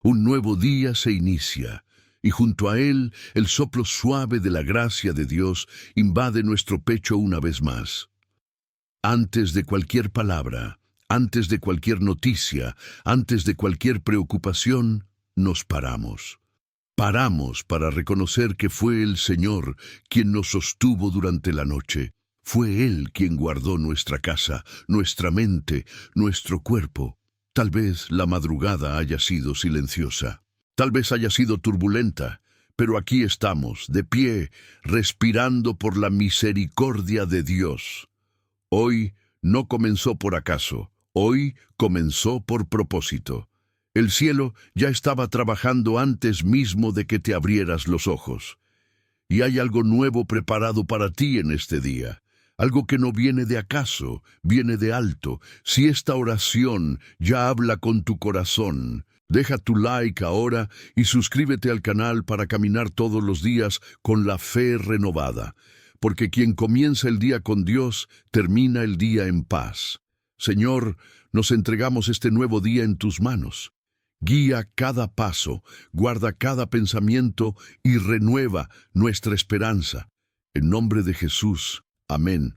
Un nuevo día se inicia, y junto a él el soplo suave de la gracia de Dios invade nuestro pecho una vez más. Antes de cualquier palabra, antes de cualquier noticia, antes de cualquier preocupación, nos paramos. Paramos para reconocer que fue el Señor quien nos sostuvo durante la noche. Fue Él quien guardó nuestra casa, nuestra mente, nuestro cuerpo. Tal vez la madrugada haya sido silenciosa, tal vez haya sido turbulenta, pero aquí estamos, de pie, respirando por la misericordia de Dios. Hoy no comenzó por acaso, hoy comenzó por propósito. El cielo ya estaba trabajando antes mismo de que te abrieras los ojos. Y hay algo nuevo preparado para ti en este día. Algo que no viene de acaso, viene de alto. Si esta oración ya habla con tu corazón, deja tu like ahora y suscríbete al canal para caminar todos los días con la fe renovada. Porque quien comienza el día con Dios, termina el día en paz. Señor, nos entregamos este nuevo día en tus manos. Guía cada paso, guarda cada pensamiento y renueva nuestra esperanza. En nombre de Jesús. Amén.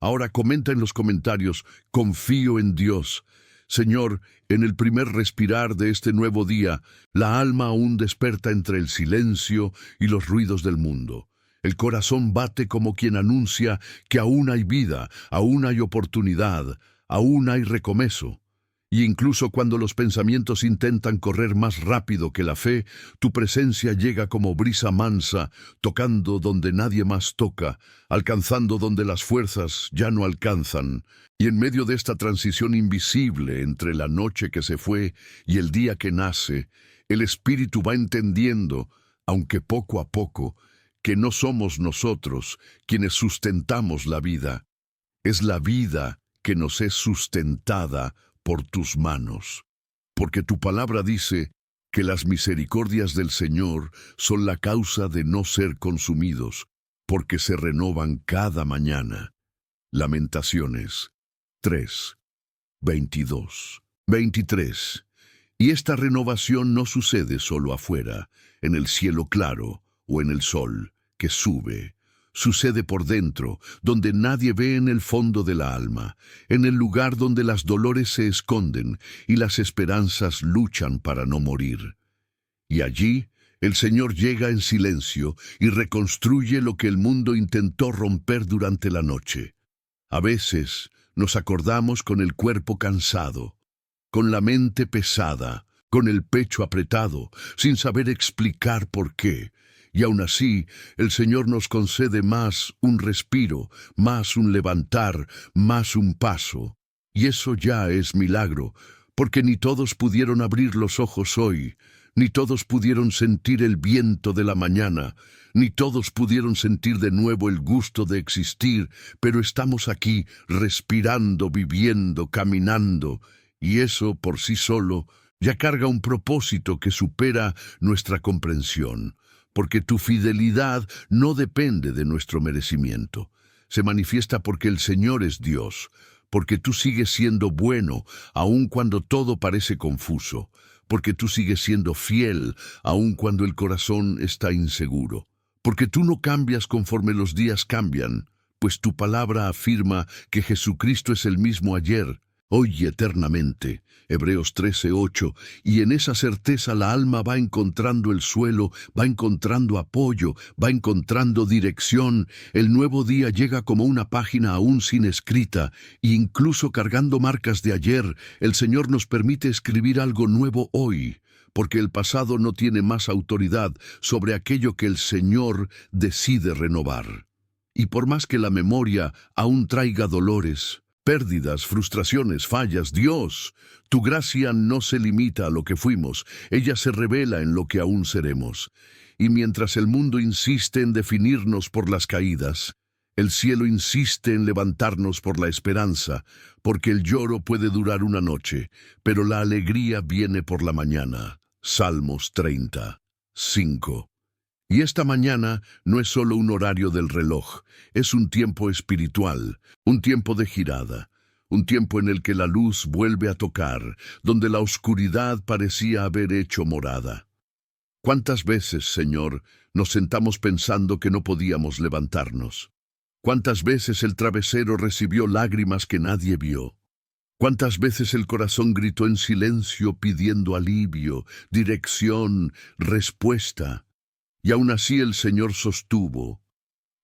Ahora comenta en los comentarios, confío en Dios. Señor, en el primer respirar de este nuevo día, la alma aún desperta entre el silencio y los ruidos del mundo. El corazón bate como quien anuncia que aún hay vida, aún hay oportunidad, aún hay recomezo. Y incluso cuando los pensamientos intentan correr más rápido que la fe, tu presencia llega como brisa mansa, tocando donde nadie más toca, alcanzando donde las fuerzas ya no alcanzan. Y en medio de esta transición invisible entre la noche que se fue y el día que nace, el Espíritu va entendiendo, aunque poco a poco, que no somos nosotros quienes sustentamos la vida. Es la vida que nos es sustentada por tus manos, porque tu palabra dice que las misericordias del Señor son la causa de no ser consumidos, porque se renovan cada mañana. Lamentaciones 3, 22, 23. Y esta renovación no sucede solo afuera, en el cielo claro o en el sol que sube. Sucede por dentro, donde nadie ve en el fondo de la alma, en el lugar donde las dolores se esconden y las esperanzas luchan para no morir. Y allí, el Señor llega en silencio y reconstruye lo que el mundo intentó romper durante la noche. A veces nos acordamos con el cuerpo cansado, con la mente pesada, con el pecho apretado, sin saber explicar por qué. Y aún así, el Señor nos concede más un respiro, más un levantar, más un paso. Y eso ya es milagro, porque ni todos pudieron abrir los ojos hoy, ni todos pudieron sentir el viento de la mañana, ni todos pudieron sentir de nuevo el gusto de existir, pero estamos aquí, respirando, viviendo, caminando, y eso por sí solo ya carga un propósito que supera nuestra comprensión. Porque tu fidelidad no depende de nuestro merecimiento. Se manifiesta porque el Señor es Dios, porque tú sigues siendo bueno, aun cuando todo parece confuso, porque tú sigues siendo fiel, aun cuando el corazón está inseguro, porque tú no cambias conforme los días cambian, pues tu palabra afirma que Jesucristo es el mismo ayer, hoy y eternamente. Hebreos 13:8, y en esa certeza la alma va encontrando el suelo, va encontrando apoyo, va encontrando dirección. El nuevo día llega como una página aún sin escrita, e incluso cargando marcas de ayer, el Señor nos permite escribir algo nuevo hoy, porque el pasado no tiene más autoridad sobre aquello que el Señor decide renovar. Y por más que la memoria aún traiga dolores, pérdidas, frustraciones, fallas, Dios, tu gracia no se limita a lo que fuimos, ella se revela en lo que aún seremos. Y mientras el mundo insiste en definirnos por las caídas, el cielo insiste en levantarnos por la esperanza, porque el lloro puede durar una noche, pero la alegría viene por la mañana. Salmos 30:5. Y esta mañana no es solo un horario del reloj, es un tiempo espiritual, un tiempo de girada, un tiempo en el que la luz vuelve a tocar, donde la oscuridad parecía haber hecho morada. ¿Cuántas veces, Señor, nos sentamos pensando que no podíamos levantarnos? ¿Cuántas veces el travesero recibió lágrimas que nadie vio? ¿Cuántas veces el corazón gritó en silencio pidiendo alivio, dirección, respuesta? Y aún así el Señor sostuvo,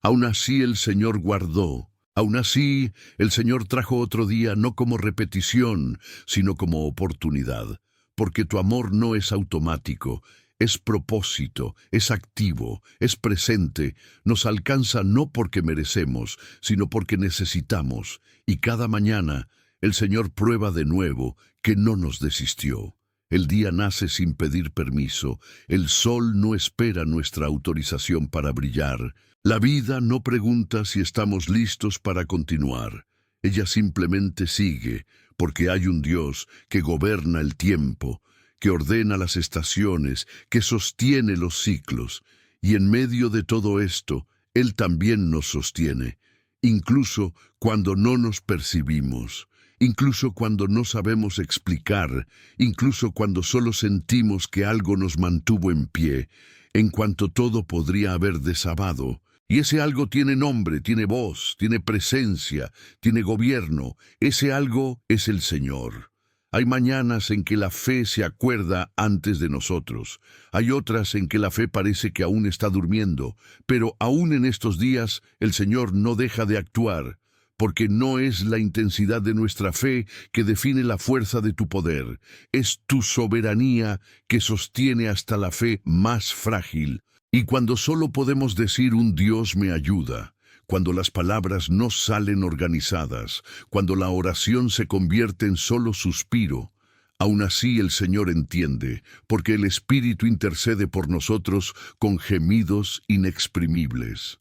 aún así el Señor guardó, aún así el Señor trajo otro día no como repetición, sino como oportunidad, porque tu amor no es automático, es propósito, es activo, es presente, nos alcanza no porque merecemos, sino porque necesitamos, y cada mañana el Señor prueba de nuevo que no nos desistió. El día nace sin pedir permiso, el sol no espera nuestra autorización para brillar, la vida no pregunta si estamos listos para continuar, ella simplemente sigue, porque hay un Dios que gobierna el tiempo, que ordena las estaciones, que sostiene los ciclos, y en medio de todo esto, Él también nos sostiene, incluso cuando no nos percibimos. Incluso cuando no sabemos explicar, incluso cuando solo sentimos que algo nos mantuvo en pie, en cuanto todo podría haber desabado. Y ese algo tiene nombre, tiene voz, tiene presencia, tiene gobierno. Ese algo es el Señor. Hay mañanas en que la fe se acuerda antes de nosotros. Hay otras en que la fe parece que aún está durmiendo. Pero aún en estos días el Señor no deja de actuar. Porque no es la intensidad de nuestra fe que define la fuerza de tu poder, es tu soberanía que sostiene hasta la fe más frágil. Y cuando solo podemos decir un Dios me ayuda, cuando las palabras no salen organizadas, cuando la oración se convierte en solo suspiro, aún así el Señor entiende, porque el Espíritu intercede por nosotros con gemidos inexprimibles.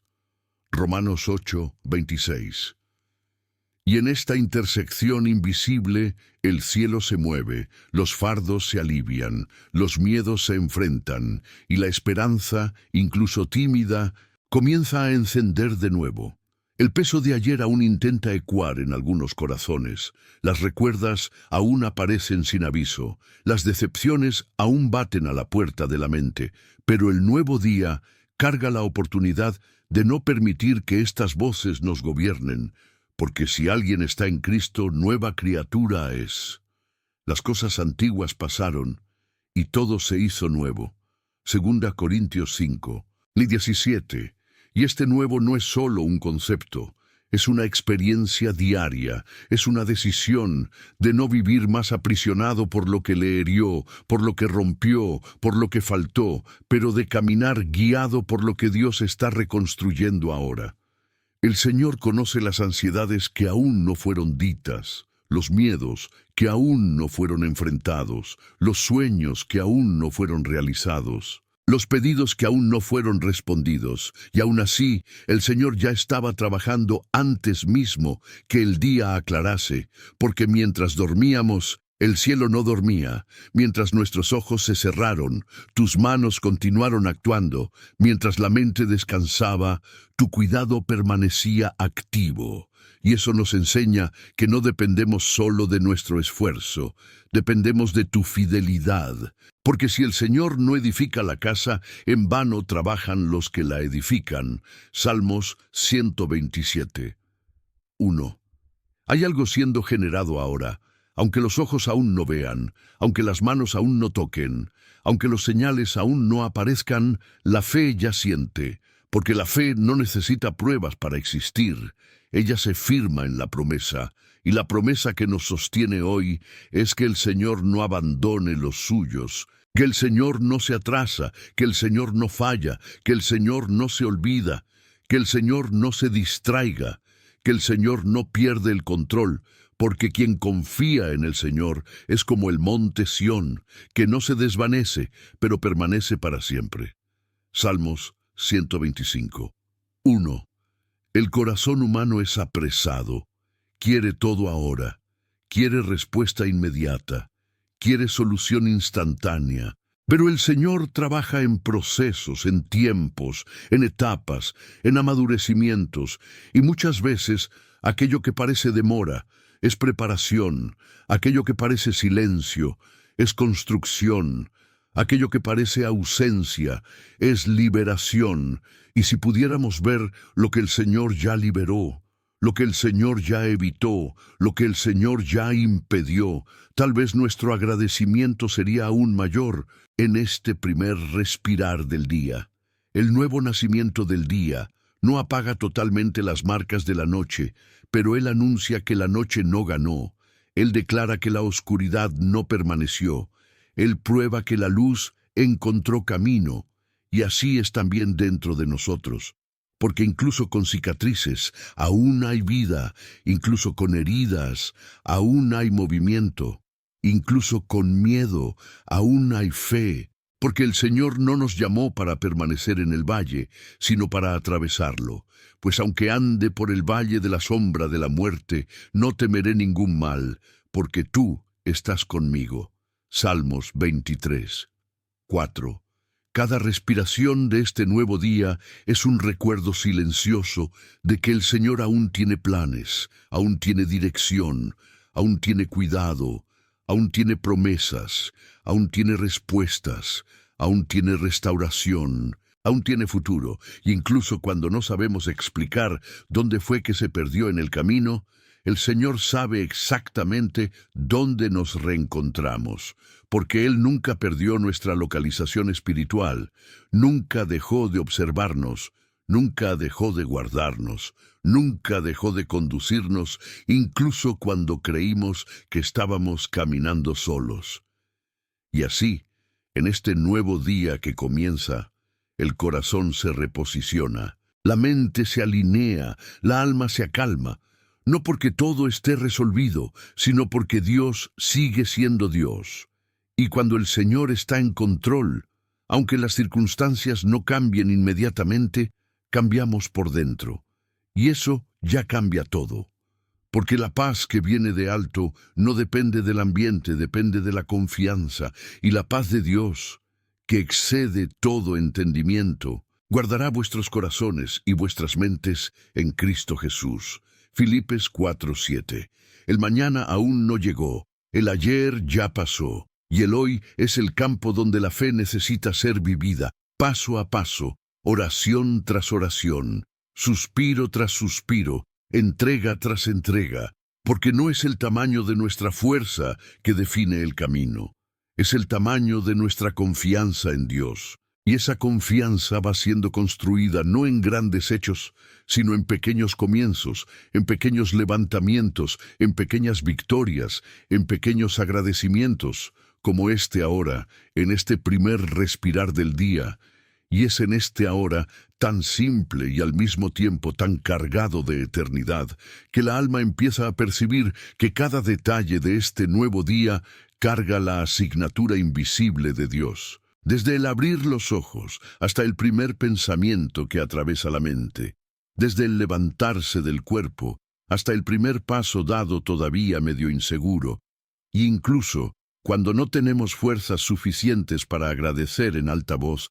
Romanos 8:26. Y en esta intersección invisible, el cielo se mueve, los fardos se alivian, los miedos se enfrentan, y la esperanza, incluso tímida, comienza a encender de nuevo. El peso de ayer aún intenta ecuar en algunos corazones, las recuerdas aún aparecen sin aviso, las decepciones aún baten a la puerta de la mente, pero el nuevo día carga la oportunidad de no permitir que estas voces nos gobiernen, porque si alguien está en Cristo, nueva criatura es. Las cosas antiguas pasaron, y todo se hizo nuevo. 2 Corintios 5:17. Y este nuevo no es solo un concepto, es una experiencia diaria, es una decisión de no vivir más aprisionado por lo que le hirió, por lo que rompió, por lo que faltó, pero de caminar guiado por lo que Dios está reconstruyendo ahora. El Señor conoce las ansiedades que aún no fueron ditas, los miedos que aún no fueron enfrentados, los sueños que aún no fueron realizados, los pedidos que aún no fueron respondidos, y aún así el Señor ya estaba trabajando antes mismo que el día aclarase, porque mientras dormíamos, el cielo no dormía, mientras nuestros ojos se cerraron, tus manos continuaron actuando, mientras la mente descansaba, tu cuidado permanecía activo. Y eso nos enseña que no dependemos solo de nuestro esfuerzo, dependemos de tu fidelidad. Porque si el Señor no edifica la casa, en vano trabajan los que la edifican. Salmos 127:1. Hay algo siendo generado ahora. Aunque los ojos aún no vean, aunque las manos aún no toquen, aunque los señales aún no aparezcan, la fe ya siente, porque la fe no necesita pruebas para existir. Ella se firma en la promesa, y la promesa que nos sostiene hoy es que el Señor no abandone los suyos, que el Señor no se atrasa, que el Señor no falla, que el Señor no se olvida, que el Señor no se distraiga, que el Señor no pierde el control, porque quien confía en el Señor es como el monte Sión, que no se desvanece, pero permanece para siempre. Salmos 125:1. El corazón humano es apresado, quiere todo ahora, quiere respuesta inmediata, quiere solución instantánea, pero el Señor trabaja en procesos, en tiempos, en etapas, en amadurecimientos, y muchas veces aquello que parece demora, es preparación, aquello que parece silencio, es construcción, aquello que parece ausencia, es liberación, y si pudiéramos ver lo que el Señor ya liberó, lo que el Señor ya evitó, lo que el Señor ya impedió, tal vez nuestro agradecimiento sería aún mayor en este primer respirar del día. El nuevo nacimiento del día no apaga totalmente las marcas de la noche, pero Él anuncia que la noche no ganó. Él declara que la oscuridad no permaneció. Él prueba que la luz encontró camino, y así es también dentro de nosotros. Porque incluso con cicatrices aún hay vida, incluso con heridas aún hay movimiento, incluso con miedo aún hay fe, porque el Señor no nos llamó para permanecer en el valle, sino para atravesarlo. Pues aunque ande por el valle de la sombra de la muerte, no temeré ningún mal, porque tú estás conmigo. Salmos 23, 4. Cada respiración de este nuevo día es un recuerdo silencioso de que el Señor aún tiene planes, aún tiene dirección, aún tiene cuidado, aún tiene promesas, aún tiene respuestas, aún tiene restauración, aún tiene futuro, y incluso cuando no sabemos explicar dónde fue que se perdió en el camino, el Señor sabe exactamente dónde nos reencontramos, porque Él nunca perdió nuestra localización espiritual, nunca dejó de observarnos, nunca dejó de guardarnos, nunca dejó de conducirnos, incluso cuando creímos que estábamos caminando solos. Y así, en este nuevo día que comienza, el corazón se reposiciona, la mente se alinea, la alma se acalma, no porque todo esté resolvido, sino porque Dios sigue siendo Dios. Y cuando el Señor está en control, aunque las circunstancias no cambien inmediatamente, cambiamos por dentro. Y eso ya cambia todo. Porque la paz que viene de alto no depende del ambiente, depende de la confianza. Y la paz de Dios, que excede todo entendimiento, guardará vuestros corazones y vuestras mentes en Cristo Jesús. Filipenses 4:7. El mañana aún no llegó, el ayer ya pasó, y el hoy es el campo donde la fe necesita ser vivida, paso a paso, oración tras oración, suspiro tras suspiro, entrega tras entrega, porque no es el tamaño de nuestra fuerza que define el camino, es el tamaño de nuestra confianza en Dios. Y esa confianza va siendo construida no en grandes hechos, sino en pequeños comienzos, en pequeños levantamientos, en pequeñas victorias, en pequeños agradecimientos, como este ahora, en este primer respirar del día. Y es en este ahora tan simple y al mismo tiempo tan cargado de eternidad, que la alma empieza a percibir que cada detalle de este nuevo día carga la asignatura invisible de Dios. Desde el abrir los ojos hasta el primer pensamiento que atraviesa la mente, desde el levantarse del cuerpo hasta el primer paso dado todavía medio inseguro, e incluso cuando no tenemos fuerzas suficientes para agradecer en alta voz,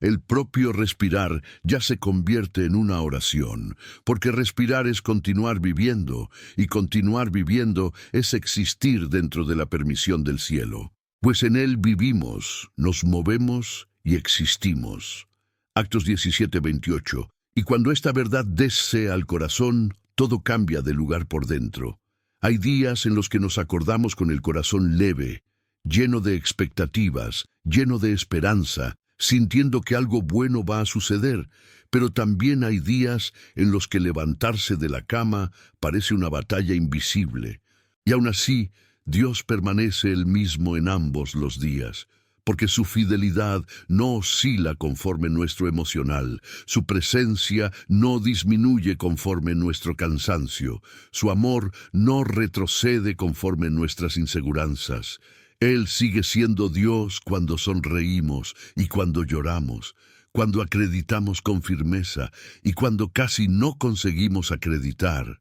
el propio respirar ya se convierte en una oración, porque respirar es continuar viviendo, y continuar viviendo es existir dentro de la permisión del cielo. Pues en Él vivimos, nos movemos y existimos. Actos 17:28. Y cuando esta verdad desea al corazón, todo cambia de lugar por dentro. Hay días en los que nos acordamos con el corazón leve, lleno de expectativas, lleno de esperanza, sintiendo que algo bueno va a suceder, pero también hay días en los que levantarse de la cama parece una batalla invisible. Y aún así, Dios permanece el mismo en ambos los días, porque su fidelidad no oscila conforme nuestro emocional, su presencia no disminuye conforme nuestro cansancio, su amor no retrocede conforme nuestras inseguranzas. Él sigue siendo Dios cuando sonreímos y cuando lloramos, cuando acreditamos con firmeza y cuando casi no conseguimos acreditar.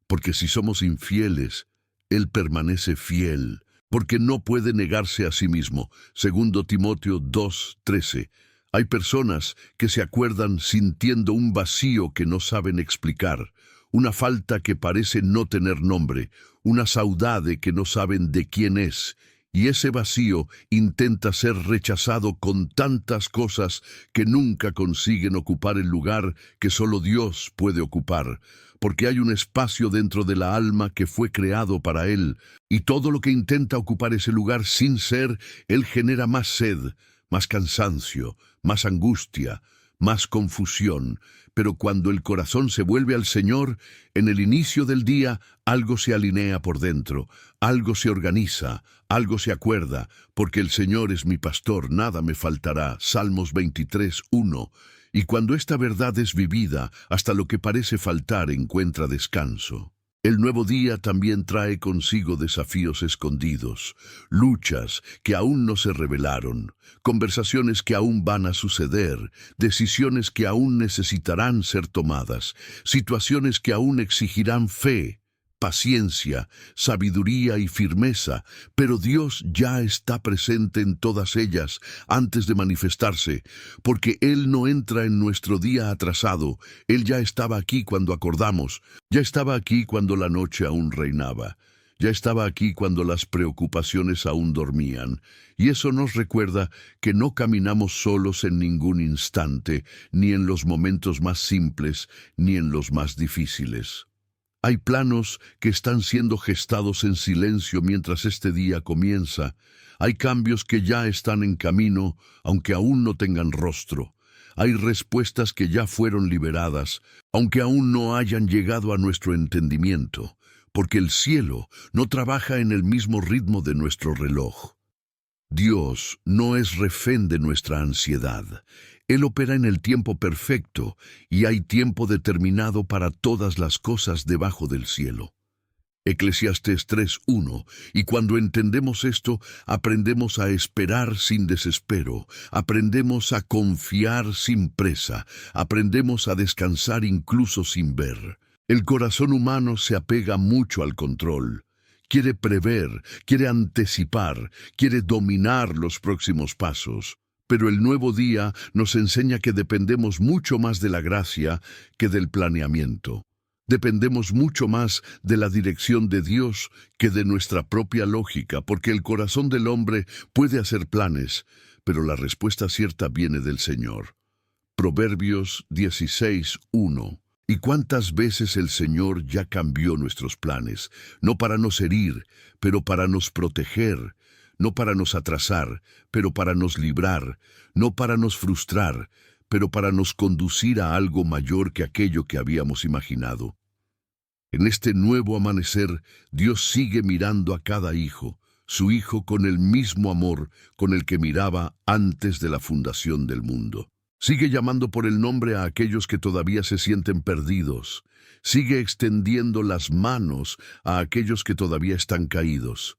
Porque si somos infieles, Él permanece fiel, porque no puede negarse a sí mismo. 2 Timoteo 2:13. Hay personas que se acuerdan sintiendo un vacío que no saben explicar, una falta que parece no tener nombre, una saudade que no saben de quién es, y ese vacío intenta ser rechazado con tantas cosas que nunca consiguen ocupar el lugar que solo Dios puede ocupar, porque hay un espacio dentro de la alma que fue creado para Él, y todo lo que intenta ocupar ese lugar sin ser, Él genera más sed, más cansancio, más angustia, más confusión. Pero cuando el corazón se vuelve al Señor, en el inicio del día, algo se alinea por dentro, algo se organiza, algo se acuerda, porque el Señor es mi pastor, nada me faltará. Salmos 23:1. Y cuando esta verdad es vivida, hasta lo que parece faltar encuentra descanso. El nuevo día también trae consigo desafíos escondidos, luchas que aún no se revelaron, conversaciones que aún van a suceder, decisiones que aún necesitarán ser tomadas, situaciones que aún exigirán fe, paciencia, sabiduría y firmeza, pero Dios ya está presente en todas ellas antes de manifestarse, porque Él no entra en nuestro día atrasado. Él ya estaba aquí cuando acordamos, ya estaba aquí cuando la noche aún reinaba, ya estaba aquí cuando las preocupaciones aún dormían, y eso nos recuerda que no caminamos solos en ningún instante, ni en los momentos más simples, ni en los más difíciles. Hay planos que están siendo gestados en silencio mientras este día comienza. Hay cambios que ya están en camino, aunque aún no tengan rostro. Hay respuestas que ya fueron liberadas, aunque aún no hayan llegado a nuestro entendimiento, porque el cielo no trabaja en el mismo ritmo de nuestro reloj. Dios no es refén de nuestra ansiedad. Él opera en el tiempo perfecto y hay tiempo determinado para todas las cosas debajo del cielo. Eclesiastés 3:1. Y cuando entendemos esto, aprendemos a esperar sin desespero, aprendemos a confiar sin presa, aprendemos a descansar incluso sin ver. El corazón humano se apega mucho al control. Quiere prever, quiere anticipar, quiere dominar los próximos pasos. Pero el nuevo día nos enseña que dependemos mucho más de la gracia que del planeamiento. Dependemos mucho más de la dirección de Dios que de nuestra propia lógica, porque el corazón del hombre puede hacer planes, pero la respuesta cierta viene del Señor. Proverbios 16:1. ¿Y cuántas veces el Señor ya cambió nuestros planes? No para nos herir, pero para nos proteger. No para nos atrasar, pero para nos librar, no para nos frustrar, pero para nos conducir a algo mayor que aquello que habíamos imaginado. En este nuevo amanecer, Dios sigue mirando a cada hijo, su hijo con el mismo amor con el que miraba antes de la fundación del mundo. Sigue llamando por el nombre a aquellos que todavía se sienten perdidos. Sigue extendiendo las manos a aquellos que todavía están caídos.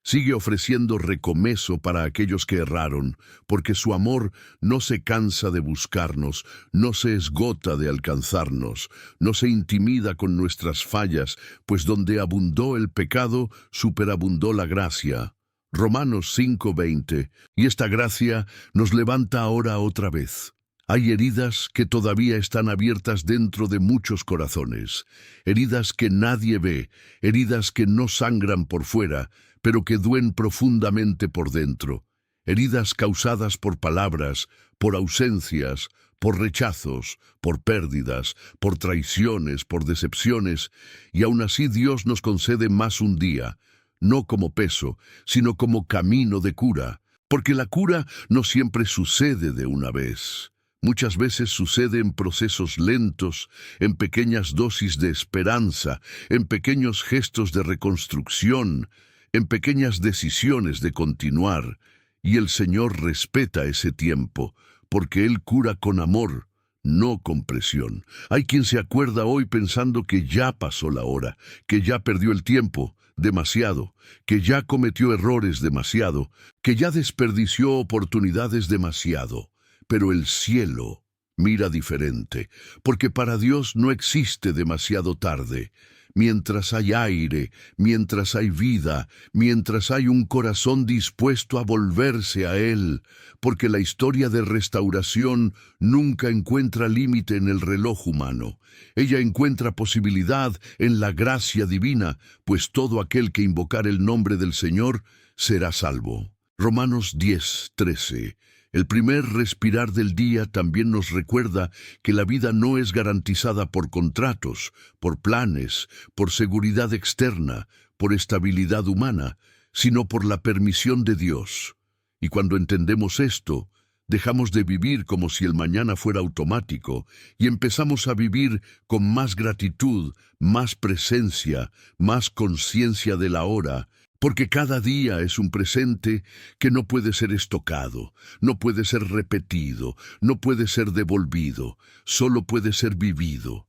Sigue ofreciendo recomezo para aquellos que erraron, porque su amor no se cansa de buscarnos, no se esgota de alcanzarnos, no se intimida con nuestras fallas, pues donde abundó el pecado, superabundó la gracia. Romanos 5:20. Y esta gracia nos levanta ahora otra vez. Hay heridas que todavía están abiertas dentro de muchos corazones, heridas que nadie ve, heridas que no sangran por fuera, pero que duelen profundamente por dentro, heridas causadas por palabras, por ausencias, por rechazos, por pérdidas, por traiciones, por decepciones, y aún así Dios nos concede más un día, no como peso, sino como camino de cura, porque la cura no siempre sucede de una vez. Muchas veces sucede en procesos lentos, en pequeñas dosis de esperanza, en pequeños gestos de reconstrucción, en pequeñas decisiones de continuar, y el Señor respeta ese tiempo, porque Él cura con amor, no con presión. Hay quien se acuerda hoy pensando que ya pasó la hora, que ya perdió el tiempo, demasiado, que ya cometió errores demasiado, que ya desperdició oportunidades demasiado. Pero el cielo Mira diferente, porque para Dios no existe demasiado tarde. Mientras hay aire, mientras hay vida, mientras hay un corazón dispuesto a volverse a Él, porque la historia de restauración nunca encuentra límite en el reloj humano. Ella encuentra posibilidad en la gracia divina, pues todo aquel que invocar el nombre del Señor será salvo. Romanos 10:13. El primer respirar del día también nos recuerda que la vida no es garantizada por contratos, por planes, por seguridad externa, por estabilidad humana, sino por la permisión de Dios. Y cuando entendemos esto, dejamos de vivir como si el mañana fuera automático y empezamos a vivir con más gratitud, más presencia, más conciencia de la hora, porque cada día es un presente que no puede ser estocado, no puede ser repetido, no puede ser devolvido, solo puede ser vivido.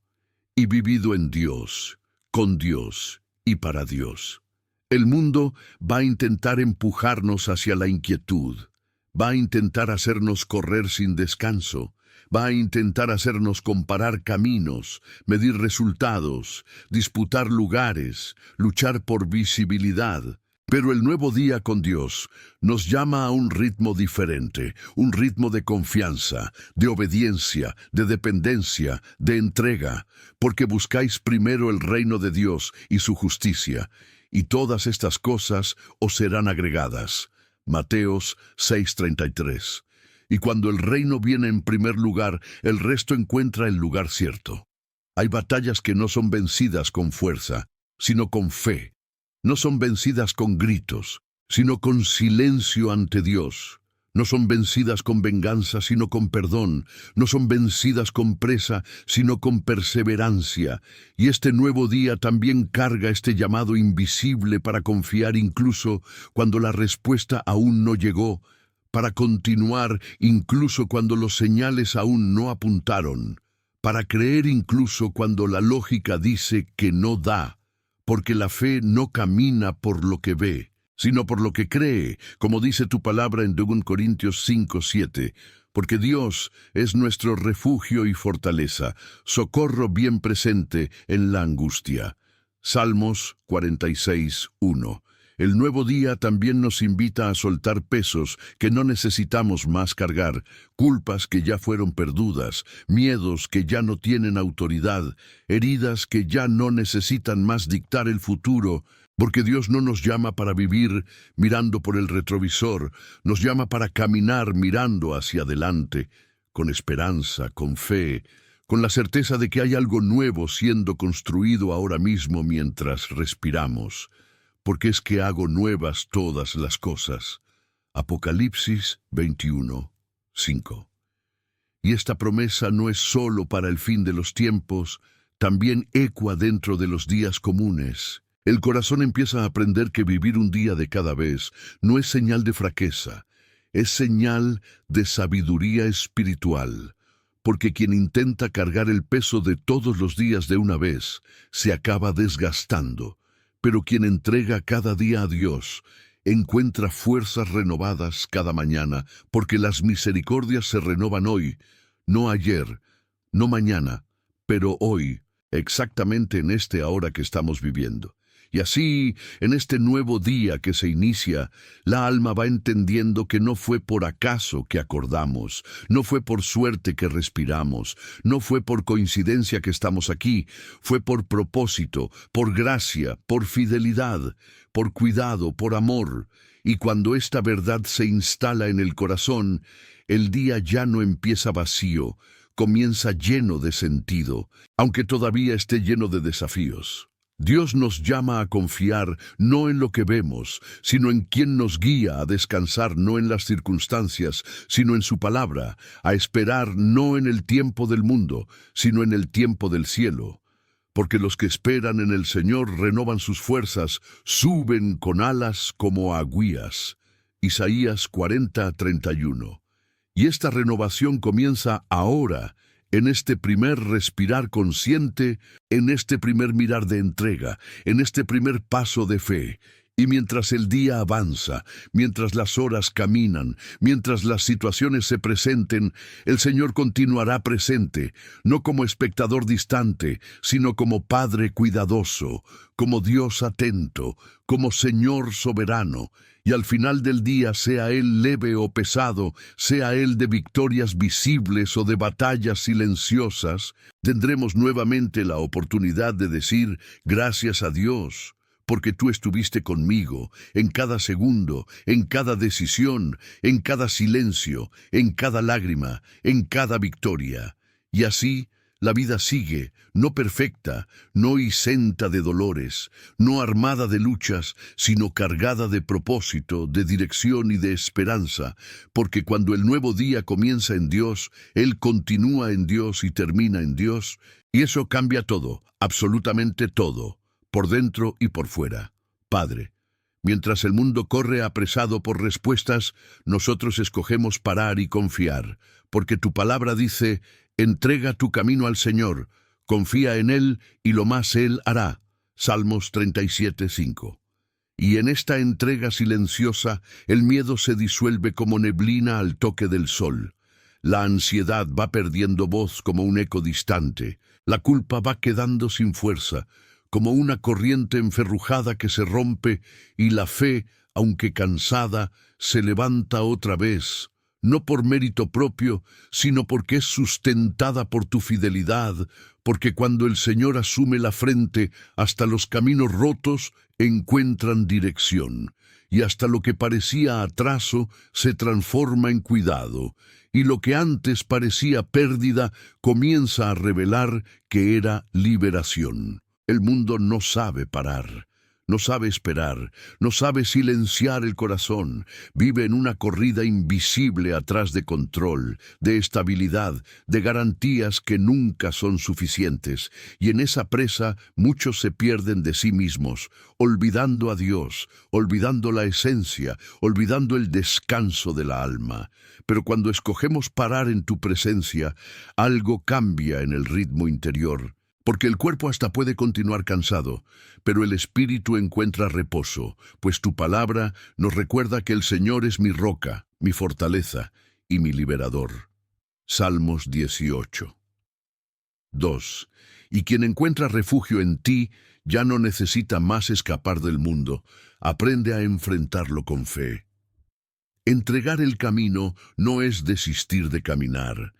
Y vivido en Dios, con Dios y para Dios. El mundo va a intentar empujarnos hacia la inquietud, va a intentar hacernos correr sin descanso, va a intentar hacernos comparar caminos, medir resultados, disputar lugares, luchar por visibilidad. Pero el nuevo día con Dios nos llama a un ritmo diferente, un ritmo de confianza, de obediencia, de dependencia, de entrega, porque buscáis primero el reino de Dios y su justicia, y todas estas cosas os serán agregadas. Mateos 6:33. Y cuando el reino viene en primer lugar, el resto encuentra el lugar cierto. Hay batallas que no son vencidas con fuerza, sino con fe. No son vencidas con gritos, sino con silencio ante Dios. No son vencidas con venganza, sino con perdón. No son vencidas con presa, sino con perseverancia. Y este nuevo día también carga este llamado invisible para confiar incluso cuando la respuesta aún no llegó, para continuar incluso cuando los señales aún no apuntaron, para creer incluso cuando la lógica dice que no da. Porque la fe no camina por lo que ve, sino por lo que cree, como dice tu palabra en 2 Corintios 5:7. Porque Dios es nuestro refugio y fortaleza, socorro bien presente en la angustia. Salmos 46:1. El nuevo día también nos invita a soltar pesos que no necesitamos más cargar, culpas que ya fueron perdudas, miedos que ya no tienen autoridad, heridas que ya no necesitan más dictar el futuro, porque Dios no nos llama para vivir mirando por el retrovisor, nos llama para caminar mirando hacia adelante, con esperanza, con fe, con la certeza de que hay algo nuevo siendo construido ahora mismo mientras respiramos. Porque es que hago nuevas todas las cosas. Apocalipsis 21:5. Y esta promesa no es solo para el fin de los tiempos, también ecua dentro de los días comunes. El corazón empieza a aprender que vivir un día de cada vez no es señal de fraqueza, es señal de sabiduría espiritual. Porque quien intenta cargar el peso de todos los días de una vez, se acaba desgastando. Pero quien entrega cada día a Dios, encuentra fuerzas renovadas cada mañana, porque las misericordias se renovan hoy, no ayer, no mañana, pero hoy, exactamente en este ahora que estamos viviendo. Y así, en este nuevo día que se inicia, la alma va entendiendo que no fue por acaso que acordamos, no fue por suerte que respiramos, no fue por coincidencia que estamos aquí, fue por propósito, por gracia, por fidelidad, por cuidado, por amor. Y cuando esta verdad se instala en el corazón, el día ya no empieza vacío, comienza lleno de sentido, aunque todavía esté lleno de desafíos. Dios nos llama a confiar no en lo que vemos, sino en quien nos guía, a descansar no en las circunstancias, sino en su palabra, a esperar no en el tiempo del mundo, sino en el tiempo del cielo. Porque los que esperan en el Señor renovan sus fuerzas, suben con alas como agüías. Isaías 40:31. Y esta renovación comienza ahora, en este primer respirar consciente, en este primer mirar de entrega, en este primer paso de fe. Y mientras el día avanza, mientras las horas caminan, mientras las situaciones se presenten, el Señor continuará presente, no como espectador distante, sino como Padre cuidadoso, como Dios atento, como Señor soberano. Y al final del día, sea Él leve o pesado, sea Él de victorias visibles o de batallas silenciosas, tendremos nuevamente la oportunidad de decir gracias a Dios, porque tú estuviste conmigo en cada segundo, en cada decisión, en cada silencio, en cada lágrima, en cada victoria. Y así, la vida sigue, no perfecta, no isenta de dolores, no armada de luchas, sino cargada de propósito, de dirección y de esperanza, porque cuando el nuevo día comienza en Dios, Él continúa en Dios y termina en Dios, y eso cambia todo, absolutamente todo, por dentro y por fuera. Padre, mientras el mundo corre apresado por respuestas, nosotros escogemos parar y confiar, porque tu palabra dice: entrega tu camino al Señor, confía en Él y lo más Él hará. Salmos 37:5. Y en esta entrega silenciosa, el miedo se disuelve como neblina al toque del sol. La ansiedad va perdiendo voz como un eco distante. La culpa va quedando sin fuerza, como una corriente enferrujada que se rompe, y la fe, aunque cansada, se levanta otra vez, no por mérito propio, sino porque es sustentada por tu fidelidad, porque cuando el Señor asume la frente, hasta los caminos rotos encuentran dirección, y hasta lo que parecía atraso se transforma en cuidado, y lo que antes parecía pérdida comienza a revelar que era liberación. El mundo no sabe parar, no sabe esperar, no sabe silenciar el corazón. Vive en una corrida invisible atrás de control, de estabilidad, de garantías que nunca son suficientes. Y en esa presa muchos se pierden de sí mismos, olvidando a Dios, olvidando la esencia, olvidando el descanso de la alma. Pero cuando escogemos parar en tu presencia, algo cambia en el ritmo interior. Porque el cuerpo hasta puede continuar cansado, pero el espíritu encuentra reposo, pues tu palabra nos recuerda que el Señor es mi roca, mi fortaleza y mi liberador. Salmos 18. 2. Y quien encuentra refugio en ti ya no necesita más escapar del mundo, aprende a enfrentarlo con fe. Entregar el camino no es desistir de caminar,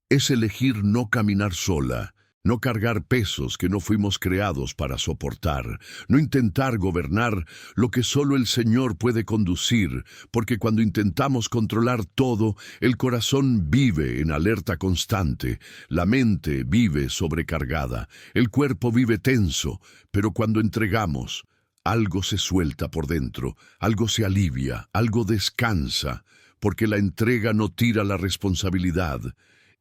es elegir no caminar sola, no cargar pesos que no fuimos creados para soportar, no intentar gobernar lo que solo el Señor puede conducir, porque cuando intentamos controlar todo, el corazón vive en alerta constante, la mente vive sobrecargada, el cuerpo vive tenso, pero cuando entregamos, algo se suelta por dentro, algo se alivia, algo descansa, porque la entrega no tira la responsabilidad,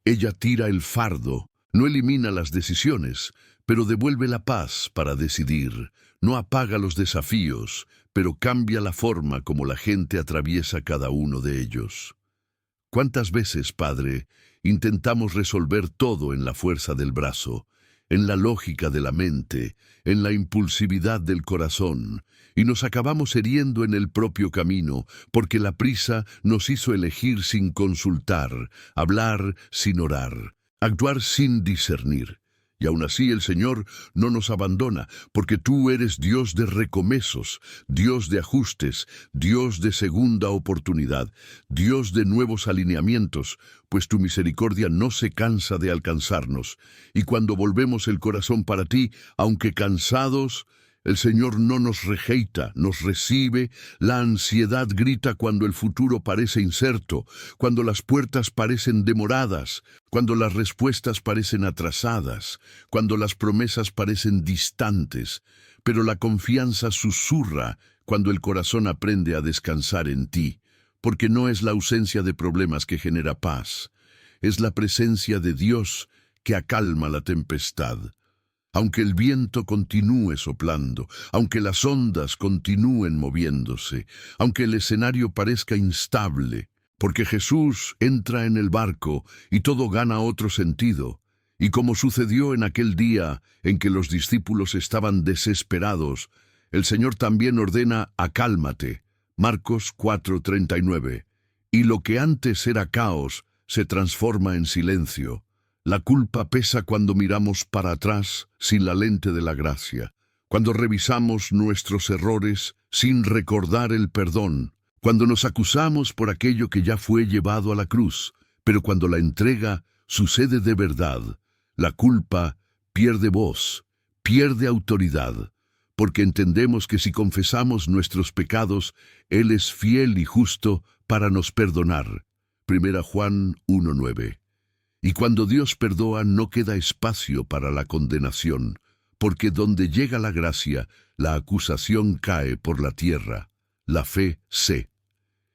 ella tira el fardo. No elimina las decisiones, pero devuelve la paz para decidir. No apaga los desafíos, pero cambia la forma como la gente atraviesa cada uno de ellos. ¿Cuántas veces, Padre, intentamos resolver todo en la fuerza del brazo, en la lógica de la mente, en la impulsividad del corazón, y nos acabamos heriendo en el propio camino, porque la prisa nos hizo elegir sin consultar, hablar sin orar, actuar sin discernir? Y aún así el Señor no nos abandona, porque tú eres Dios de recomesos, Dios de ajustes, Dios de segunda oportunidad, Dios de nuevos alineamientos, pues tu misericordia no se cansa de alcanzarnos. Y cuando volvemos el corazón para ti, aunque cansados, el Señor no nos rejeita, nos recibe. La ansiedad grita cuando el futuro parece incierto, cuando las puertas parecen demoradas, cuando las respuestas parecen atrasadas, cuando las promesas parecen distantes. Pero la confianza susurra cuando el corazón aprende a descansar en ti, porque no es la ausencia de problemas que genera paz, es la presencia de Dios que acalma la tempestad. Aunque el viento continúe soplando, aunque las ondas continúen moviéndose, aunque el escenario parezca instable, porque Jesús entra en el barco y todo gana otro sentido. Y como sucedió en aquel día en que los discípulos estaban desesperados, El Señor también ordena acálmate. Marcos 4:39. Y lo que antes era caos se transforma en silencio. La culpa pesa cuando miramos para atrás sin la lente de la gracia, cuando revisamos nuestros errores sin recordar el perdón, cuando nos acusamos por aquello que ya fue llevado a la cruz, pero cuando la entrega sucede de verdad, la culpa pierde voz, pierde autoridad, porque entendemos que si confesamos nuestros pecados, Él es fiel y justo para nos perdonar. 1 Juan 1:9. Y cuando Dios perdona, no queda espacio para la condenación, porque donde llega la gracia, la acusación cae por la tierra. La fe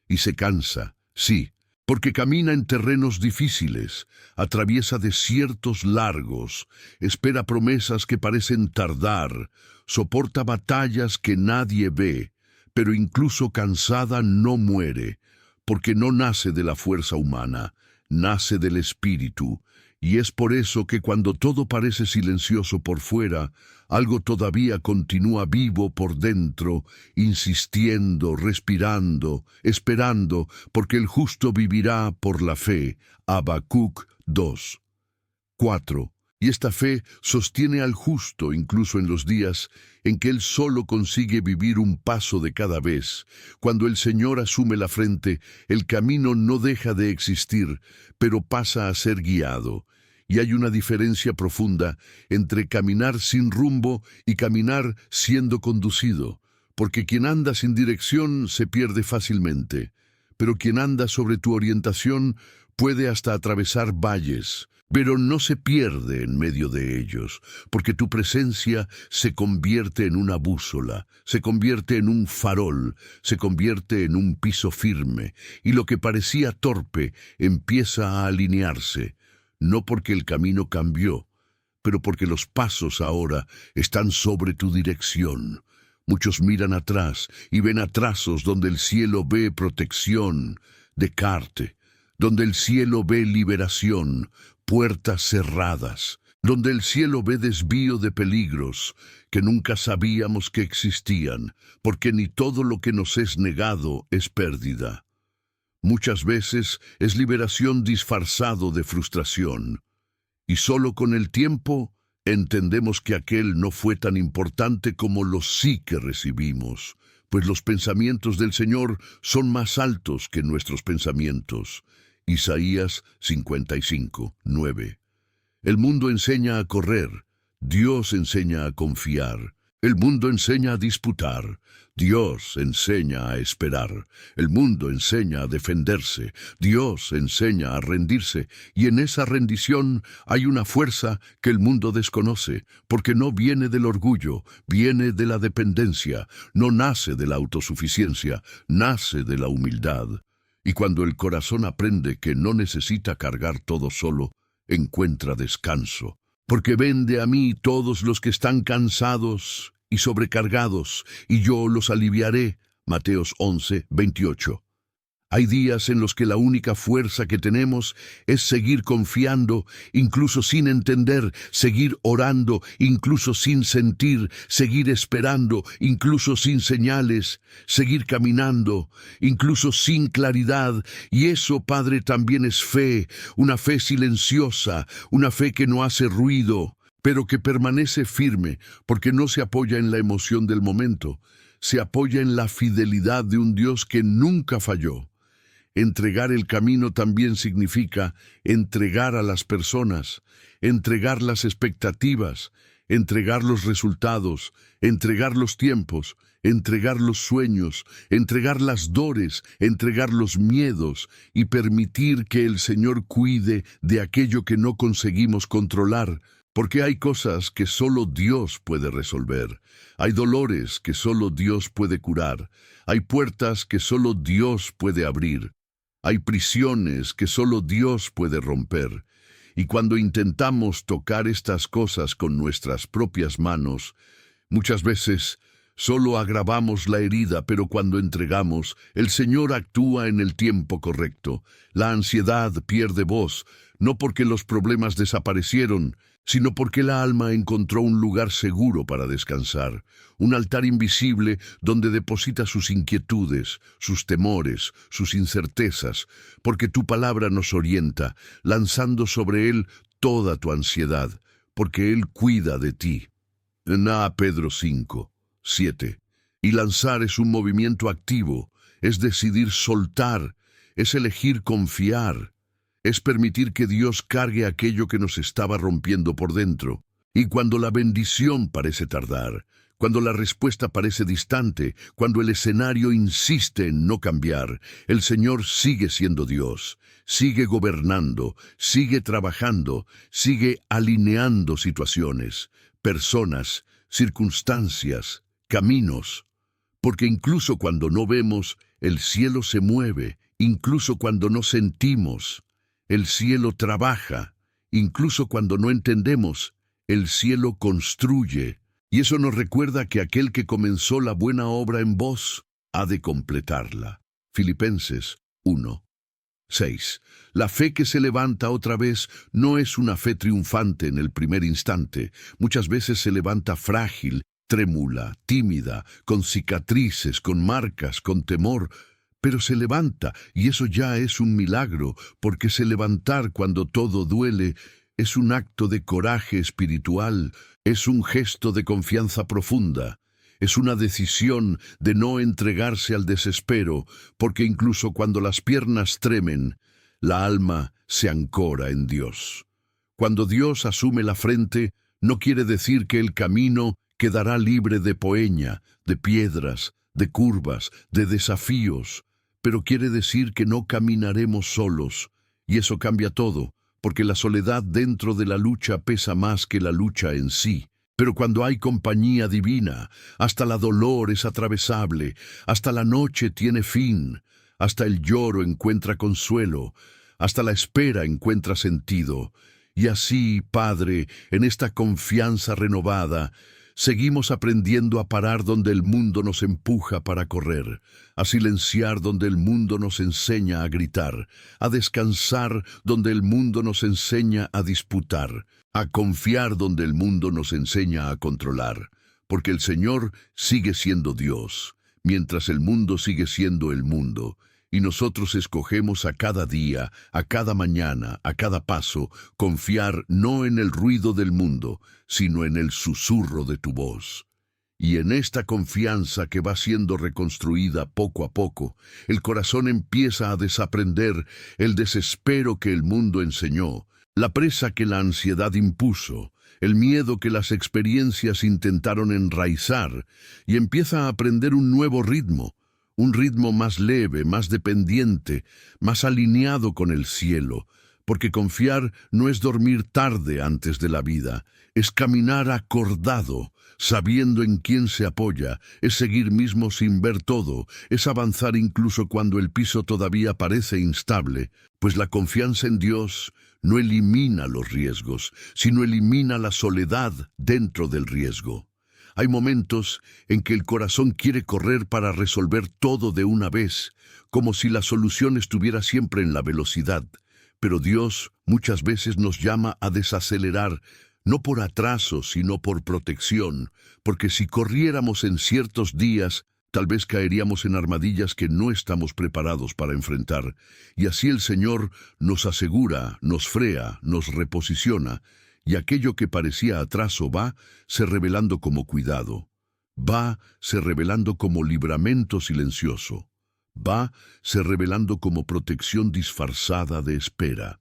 y se cansa, sí, porque camina en terrenos difíciles, atraviesa desiertos largos, espera promesas que parecen tardar, soporta batallas que nadie ve, pero incluso cansada no muere, porque no nace de la fuerza humana, nace del Espíritu, y es por eso que cuando todo parece silencioso por fuera, algo todavía continúa vivo por dentro, insistiendo, respirando, esperando, porque el justo vivirá por la fe. Habacuc 2:4. Y esta fe sostiene al justo incluso en los días en que él solo consigue vivir un paso de cada vez. Cuando el Señor asume la frente, el camino no deja de existir, pero pasa a ser guiado. Y hay una diferencia profunda entre caminar sin rumbo y caminar siendo conducido, porque quien anda sin dirección se pierde fácilmente, pero quien anda sobre tu orientación puede hasta atravesar valles, pero no se pierde en medio de ellos, porque tu presencia se convierte en una bússola, se convierte en un farol, se convierte en un piso firme, y lo que parecía torpe empieza a alinearse, no porque el camino cambió, pero porque los pasos ahora están sobre tu dirección. Muchos miran atrás y ven atrasos donde el cielo ve protección, Descartes, donde el cielo ve liberación, puertas cerradas, donde el cielo ve desvío de peligros que nunca sabíamos que existían, porque ni todo lo que nos es negado es pérdida. Muchas veces es liberación disfrazado de frustración, y solo con el tiempo entendemos que aquel no fue tan importante como los sí que recibimos, pues los pensamientos del Señor son más altos que nuestros pensamientos. Isaías 55:9. El mundo enseña a correr, Dios enseña a confiar. El mundo enseña a disputar, Dios enseña a esperar. El mundo enseña a defenderse, Dios enseña a rendirse. Y en esa rendición hay una fuerza que el mundo desconoce, porque no viene del orgullo, viene de la dependencia, no nace de la autosuficiencia, nace de la humildad. Y cuando el corazón aprende que no necesita cargar todo solo, encuentra descanso. Porque vende a mí todos los que están cansados y sobrecargados, y yo los aliviaré. Mateos 11:28. Hay días en los que la única fuerza que tenemos es seguir confiando, incluso sin entender, seguir orando, incluso sin sentir, seguir esperando, incluso sin señales, seguir caminando, incluso sin claridad. Y eso, Padre, también es fe, una fe silenciosa, una fe que no hace ruido, pero que permanece firme, porque no se apoya en la emoción del momento, se apoya en la fidelidad de un Dios que nunca falló. Entregar el camino también significa entregar a las personas, entregar las expectativas, entregar los resultados, entregar los tiempos, entregar los sueños, entregar las dores, entregar los miedos y permitir que el Señor cuide de aquello que no conseguimos controlar, porque hay cosas que solo Dios puede resolver, hay dolores que solo Dios puede curar, hay puertas que solo Dios puede abrir. Hay prisiones que solo Dios puede romper, y cuando intentamos tocar estas cosas con nuestras propias manos, muchas veces Solo agravamos la herida, pero cuando entregamos, el Señor actúa en el tiempo correcto. La ansiedad pierde voz, no porque los problemas desaparecieron, sino porque la alma encontró un lugar seguro para descansar, un altar invisible donde deposita sus inquietudes, sus temores, sus incertezas, porque tu palabra nos orienta, lanzando sobre él toda tu ansiedad, porque él cuida de ti. En Pedro 5:7. Y lanzar es un movimiento activo, es decidir soltar, es elegir confiar, es permitir que Dios cargue aquello que nos estaba rompiendo por dentro. Y cuando la bendición parece tardar, cuando la respuesta parece distante, cuando el escenario insiste en no cambiar, el Señor sigue siendo Dios, sigue gobernando, sigue trabajando, sigue alineando situaciones, personas, circunstancias, caminos. Porque incluso cuando no vemos, el cielo se mueve, incluso cuando no sentimos, el cielo trabaja, incluso cuando no entendemos, el cielo construye. Y eso nos recuerda que aquel que comenzó la buena obra en vos ha de completarla. Filipenses 1:6. La fe que se levanta otra vez no es una fe triunfante en el primer instante. Muchas veces se levanta frágil, trémula, tímida, con cicatrices, con marcas, con temor, pero se levanta, y eso ya es un milagro, porque se levantar cuando todo duele es un acto de coraje espiritual, es un gesto de confianza profunda, es una decisión de no entregarse al desespero, porque incluso cuando las piernas tremen, la alma se ancora en Dios. Cuando Dios asume la frente, no quiere decir que el camino quedará libre de poeña, de piedras, de curvas, de desafíos, pero quiere decir que no caminaremos solos, y eso cambia todo, porque la soledad dentro de la lucha pesa más que la lucha en sí. Pero cuando hay compañía divina, hasta la dolor es atravesable, hasta la noche tiene fin, hasta el lloro encuentra consuelo, hasta la espera encuentra sentido. Y así, Padre, en esta confianza renovada, seguimos aprendiendo a parar donde el mundo nos empuja para correr, a silenciar donde el mundo nos enseña a gritar, a descansar donde el mundo nos enseña a disputar, a confiar donde el mundo nos enseña a controlar, porque el Señor sigue siendo Dios, mientras el mundo sigue siendo el mundo, y nosotros escogemos a cada día, a cada mañana, a cada paso, confiar no en el ruido del mundo, sino en el susurro de tu voz. Y en esta confianza que va siendo reconstruida poco a poco, el corazón empieza a desaprender el desespero que el mundo enseñó, la presa que la ansiedad impuso, el miedo que las experiencias intentaron enraizar, y empieza a aprender un nuevo ritmo, un ritmo más leve, más dependiente, más alineado con el cielo, porque confiar no es dormir tarde antes de la vida, es caminar acordado, sabiendo en quién se apoya, es seguir mismo sin ver todo, es avanzar incluso cuando el piso todavía parece instable, pues la confianza en Dios no elimina los riesgos, sino elimina la soledad dentro del riesgo. Hay momentos en que el corazón quiere correr para resolver todo de una vez, como si la solución estuviera siempre en la velocidad. Pero Dios muchas veces nos llama a desacelerar, no por atraso, sino por protección, porque si corriéramos en ciertos días, tal vez caeríamos en armadillas que no estamos preparados para enfrentar. Y así el Señor nos asegura, nos frea, nos reposiciona, y aquello que parecía atraso va se revelando como cuidado, va se revelando como libramento silencioso, va se revelando como protección disfrazada de espera.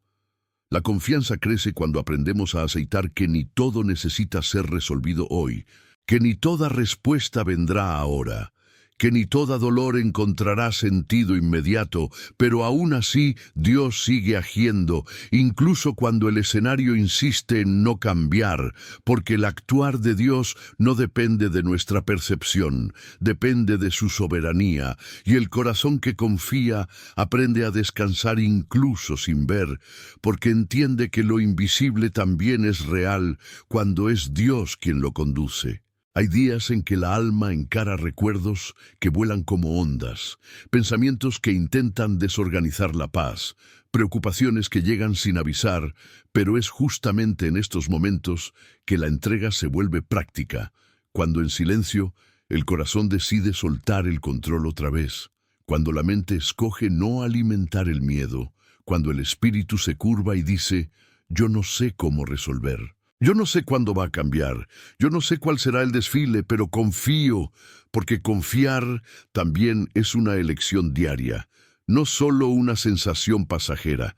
La confianza crece cuando aprendemos a aceitar que ni todo necesita ser resolvido hoy, que ni toda respuesta vendrá ahora, que ni toda dolor encontrará sentido inmediato, pero aún así Dios sigue agiendo, incluso cuando el escenario insiste en no cambiar, porque el actuar de Dios no depende de nuestra percepción, depende de su soberanía, y el corazón que confía aprende a descansar incluso sin ver, porque entiende que lo invisible también es real cuando es Dios quien lo conduce. Hay días en que la alma encara recuerdos que vuelan como ondas, pensamientos que intentan desorganizar la paz, preocupaciones que llegan sin avisar, pero es justamente en estos momentos que la entrega se vuelve práctica, cuando en silencio el corazón decide soltar el control otra vez, cuando la mente escoge no alimentar el miedo, cuando el espíritu se curva y dice, yo no sé cómo resolver. Yo no sé cuándo va a cambiar, yo no sé cuál será el desfile, pero confío, porque confiar también es una elección diaria, no solo una sensación pasajera.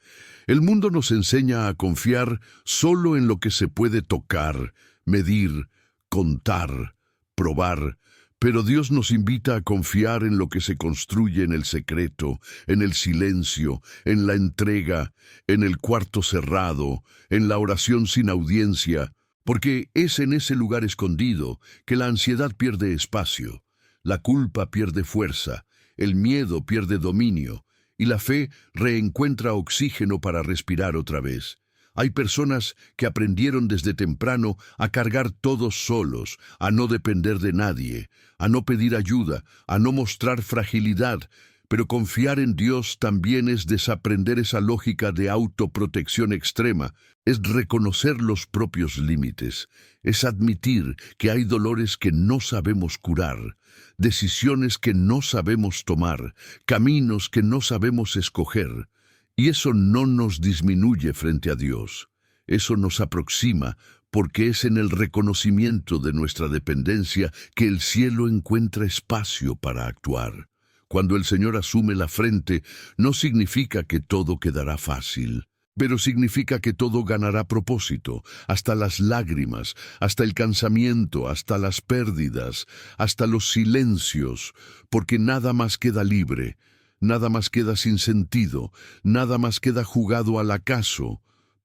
El mundo nos enseña a confiar solo en lo que se puede tocar, medir, contar, probar, pero Dios nos invita a confiar en lo que se construye en el secreto, en el silencio, en la entrega, en el cuarto cerrado, en la oración sin audiencia, porque es en ese lugar escondido que la ansiedad pierde espacio, la culpa pierde fuerza, el miedo pierde dominio, y la fe reencuentra oxígeno para respirar otra vez. Hay personas que aprendieron desde temprano a cargar todos solos, a no depender de nadie, a no pedir ayuda, a no mostrar fragilidad, pero confiar en Dios también es desaprender esa lógica de autoprotección extrema, es reconocer los propios límites, es admitir que hay dolores que no sabemos curar, decisiones que no sabemos tomar, caminos que no sabemos escoger. Y eso no nos disminuye frente a Dios, eso nos aproxima, porque es en el reconocimiento de nuestra dependencia que el cielo encuentra espacio para actuar. Cuando el Señor asume la frente, no significa que todo quedará fácil, pero significa que todo ganará propósito, hasta las lágrimas, hasta el cansamiento, hasta las pérdidas, hasta los silencios, porque nada más queda libre. Nada más queda sin sentido, nada más queda jugado al acaso.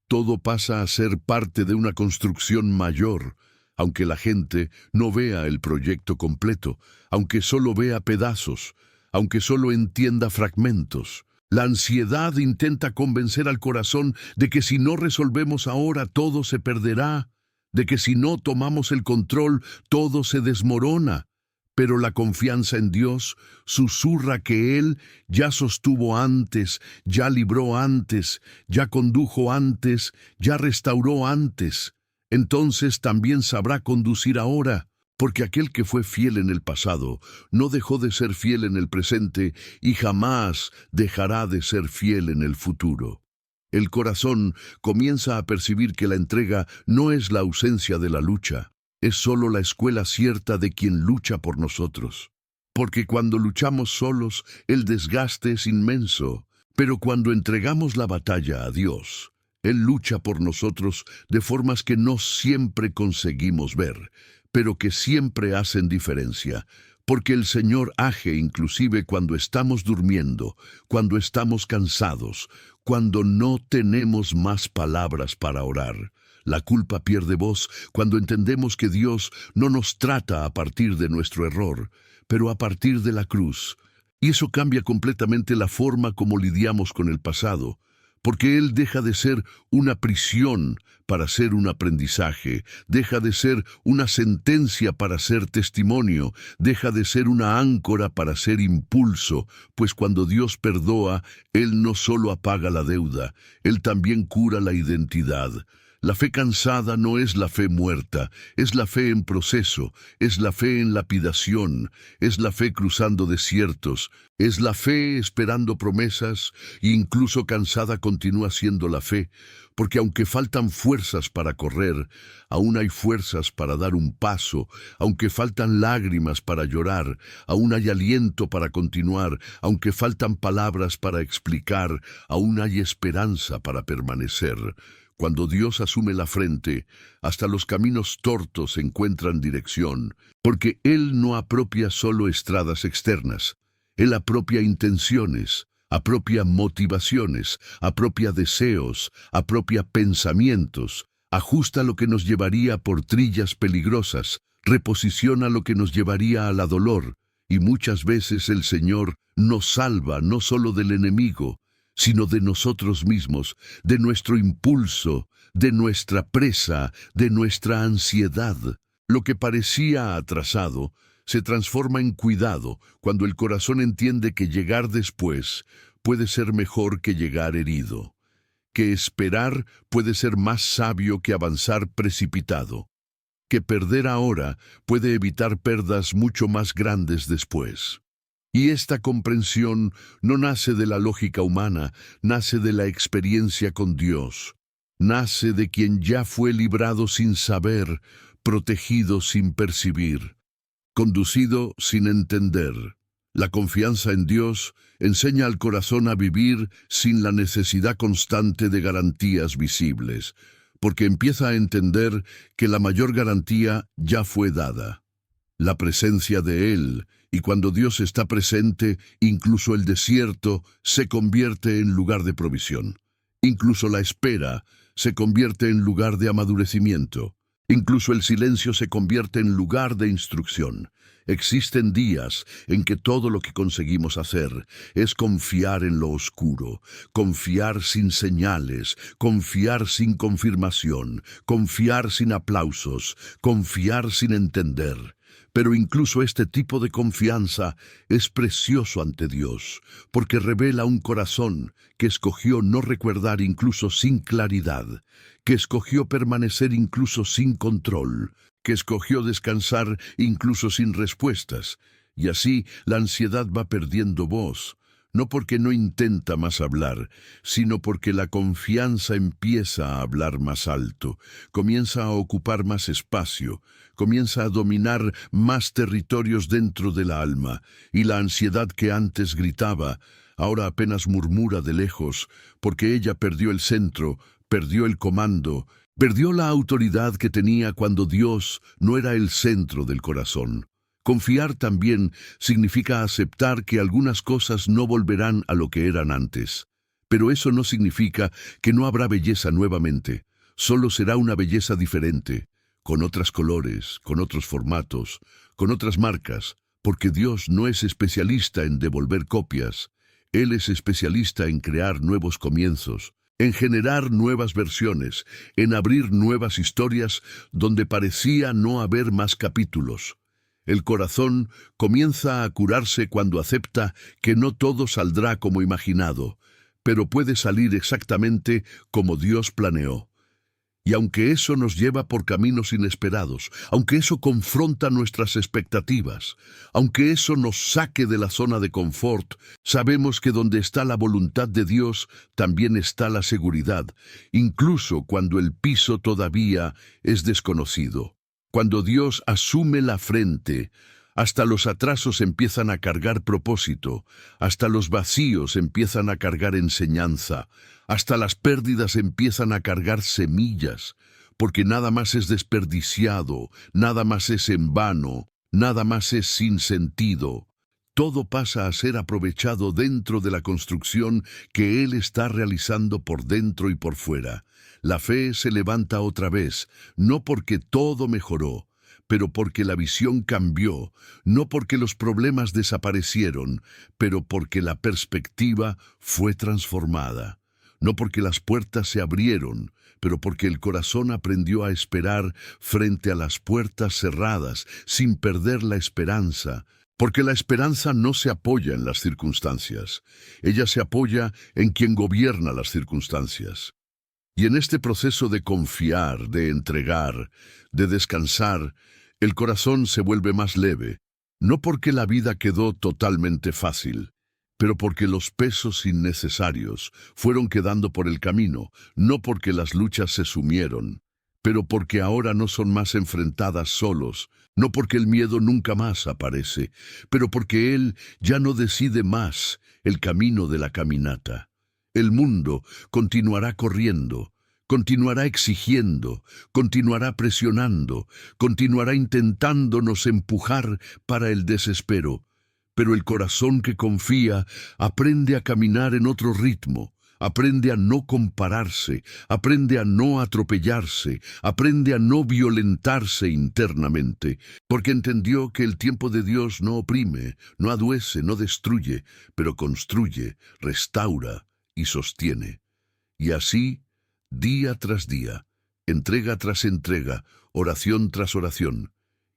Todo pasa a ser parte de una construcción mayor, aunque la gente no vea el proyecto completo, aunque solo vea pedazos, aunque solo entienda fragmentos. La ansiedad intenta convencer al corazón de que si no resolvemos ahora todo se perderá, de que si no tomamos el control todo se desmorona. Pero la confianza en Dios susurra que Él ya sostuvo antes, ya libró antes, ya condujo antes, ya restauró antes. Entonces también sabrá conducir ahora, porque aquel que fue fiel en el pasado no dejó de ser fiel en el presente y jamás dejará de ser fiel en el futuro. El corazón comienza a percibir que la entrega no es la ausencia de la lucha. Es solo la escuela cierta de quien lucha por nosotros. Porque cuando luchamos solos, el desgaste es inmenso. Pero cuando entregamos la batalla a Dios, Él lucha por nosotros de formas que no siempre conseguimos ver, pero que siempre hacen diferencia. Porque el Señor age inclusive cuando estamos durmiendo, cuando estamos cansados, cuando no tenemos más palabras para orar. La culpa pierde voz cuando entendemos que Dios no nos trata a partir de nuestro error, pero a partir de la cruz. Y eso cambia completamente la forma como lidiamos con el pasado, porque Él deja de ser una prisión para ser un aprendizaje, deja de ser una sentencia para ser testimonio, deja de ser una áncora para ser impulso, pues cuando Dios perdoa, Él no solo apaga la deuda, Él también cura la identidad. La fe cansada no es la fe muerta, es la fe en proceso, es la fe en lapidación, es la fe cruzando desiertos, es la fe esperando promesas, e incluso cansada continúa siendo la fe, porque aunque faltan fuerzas para correr, aún hay fuerzas para dar un paso, aunque faltan lágrimas para llorar, aún hay aliento para continuar, aunque faltan palabras para explicar, aún hay esperanza para permanecer. Cuando Dios asume la frente, hasta los caminos tortos encuentran dirección, porque Él no apropia solo estradas externas, Él apropia intenciones, apropia motivaciones, apropia deseos, apropia pensamientos, ajusta lo que nos llevaría por trillas peligrosas, reposiciona lo que nos llevaría a la dolor, y muchas veces el Señor nos salva no solo del enemigo, sino de nosotros mismos, de nuestro impulso, de nuestra presa, de nuestra ansiedad. Lo que parecía atrasado se transforma en cuidado cuando el corazón entiende que llegar después puede ser mejor que llegar herido, que esperar puede ser más sabio que avanzar precipitado, que perder ahora puede evitar pérdidas mucho más grandes después. Y esta comprensión no nace de la lógica humana, nace de la experiencia con Dios. Nace de quien ya fue librado sin saber, protegido sin percibir, conducido sin entender. La confianza en Dios enseña al corazón a vivir sin la necesidad constante de garantías visibles, porque empieza a entender que la mayor garantía ya fue dada, la presencia de Él, y cuando Dios está presente, incluso el desierto se convierte en lugar de provisión. Incluso la espera se convierte en lugar de amadurecimiento. Incluso el silencio se convierte en lugar de instrucción. Existen días en que todo lo que conseguimos hacer es confiar en lo oscuro, confiar sin señales, confiar sin confirmación, confiar sin aplausos, confiar sin entender. Pero incluso este tipo de confianza es precioso ante Dios, porque revela un corazón que escogió no recuerdar incluso sin claridad, que escogió permanecer incluso sin control, que escogió descansar incluso sin respuestas, y así la ansiedad va perdiendo voz, no porque no intenta más hablar, sino porque la confianza empieza a hablar más alto, comienza a ocupar más espacio, comienza a dominar más territorios dentro de la alma, y la ansiedad que antes gritaba, ahora apenas murmura de lejos, porque ella perdió el centro, perdió el comando, perdió la autoridad que tenía cuando Dios no era el centro del corazón. Confiar también significa aceptar que algunas cosas no volverán a lo que eran antes. Pero eso no significa que no habrá belleza nuevamente. Solo será una belleza diferente, con otros colores, con otros formatos, con otras marcas, porque Dios no es especialista en devolver copias. Él es especialista en crear nuevos comienzos, en generar nuevas versiones, en abrir nuevas historias donde parecía no haber más capítulos. El corazón comienza a curarse cuando acepta que no todo saldrá como imaginado, pero puede salir exactamente como Dios planeó. Y aunque eso nos lleva por caminos inesperados, aunque eso confronta nuestras expectativas, aunque eso nos saque de la zona de confort, sabemos que donde está la voluntad de Dios, también está la seguridad, incluso cuando el piso todavía es desconocido. Cuando Dios asume la frente, hasta los atrasos empiezan a cargar propósito, hasta los vacíos empiezan a cargar enseñanza, hasta las pérdidas empiezan a cargar semillas, porque nada más es desperdiciado, nada más es en vano, nada más es sin sentido. Todo pasa a ser aprovechado dentro de la construcción que Él está realizando por dentro y por fuera. La fe se levanta otra vez, no porque todo mejoró, pero porque la visión cambió, no porque los problemas desaparecieron, pero porque la perspectiva fue transformada. No porque las puertas se abrieron, pero porque el corazón aprendió a esperar frente a las puertas cerradas, sin perder la esperanza. Porque la esperanza no se apoya en las circunstancias, ella se apoya en quien gobierna las circunstancias. Y en este proceso de confiar, de entregar, de descansar, el corazón se vuelve más leve, no porque la vida quedó totalmente fácil, pero porque los pesos innecesarios fueron quedando por el camino, no porque las luchas se sumieron, pero porque ahora no son más enfrentadas solos, no porque el miedo nunca más aparece, pero porque Él ya no decide más el camino de la caminata. El mundo continuará corriendo, continuará exigiendo, continuará presionando, continuará intentándonos empujar para el desespero. Pero el corazón que confía aprende a caminar en otro ritmo, aprende a no compararse, aprende a no atropellarse, aprende a no violentarse internamente, porque entendió que el tiempo de Dios no oprime, no aduece, no destruye, pero construye, restaura y sostiene. Y así, día tras día, entrega tras entrega, oración tras oración,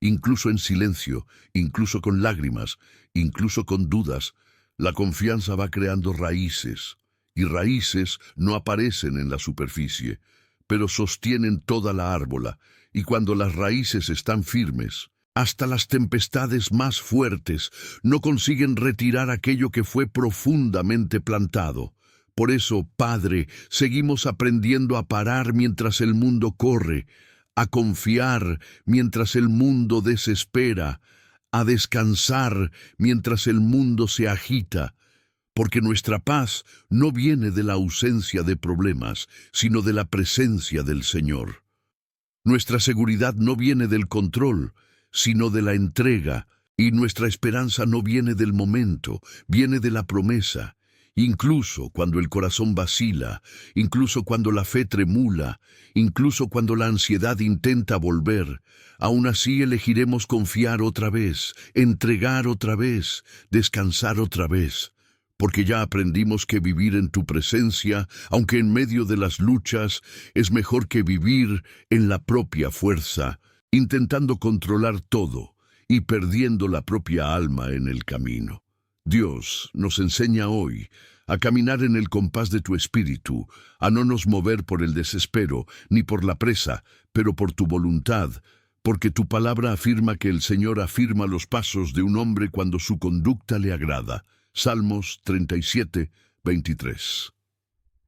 incluso en silencio, incluso con lágrimas, incluso con dudas, la confianza va creando raíces, y raíces no aparecen en la superficie, pero sostienen toda la árbola, y cuando las raíces están firmes, hasta las tempestades más fuertes no consiguen retirar aquello que fue profundamente plantado. Por eso, Padre, seguimos aprendiendo a parar mientras el mundo corre, a confiar mientras el mundo desespera, a descansar mientras el mundo se agita, porque nuestra paz no viene de la ausencia de problemas, sino de la presencia del Señor. Nuestra seguridad no viene del control, sino de la entrega, y nuestra esperanza no viene del momento, viene de la promesa. Incluso cuando el corazón vacila, incluso cuando la fe tremula, incluso cuando la ansiedad intenta volver, aún así elegiremos confiar otra vez, entregar otra vez, descansar otra vez. Porque ya aprendimos que vivir en tu presencia, aunque en medio de las luchas, es mejor que vivir en la propia fuerza, intentando controlar todo y perdiendo la propia alma en el camino. Dios nos enseña hoy a caminar en el compás de tu espíritu, a no nos mover por el desespero ni por la presa, pero por tu voluntad, porque tu palabra afirma que el Señor afirma los pasos de un hombre cuando su conducta le agrada. Salmos 37, 23.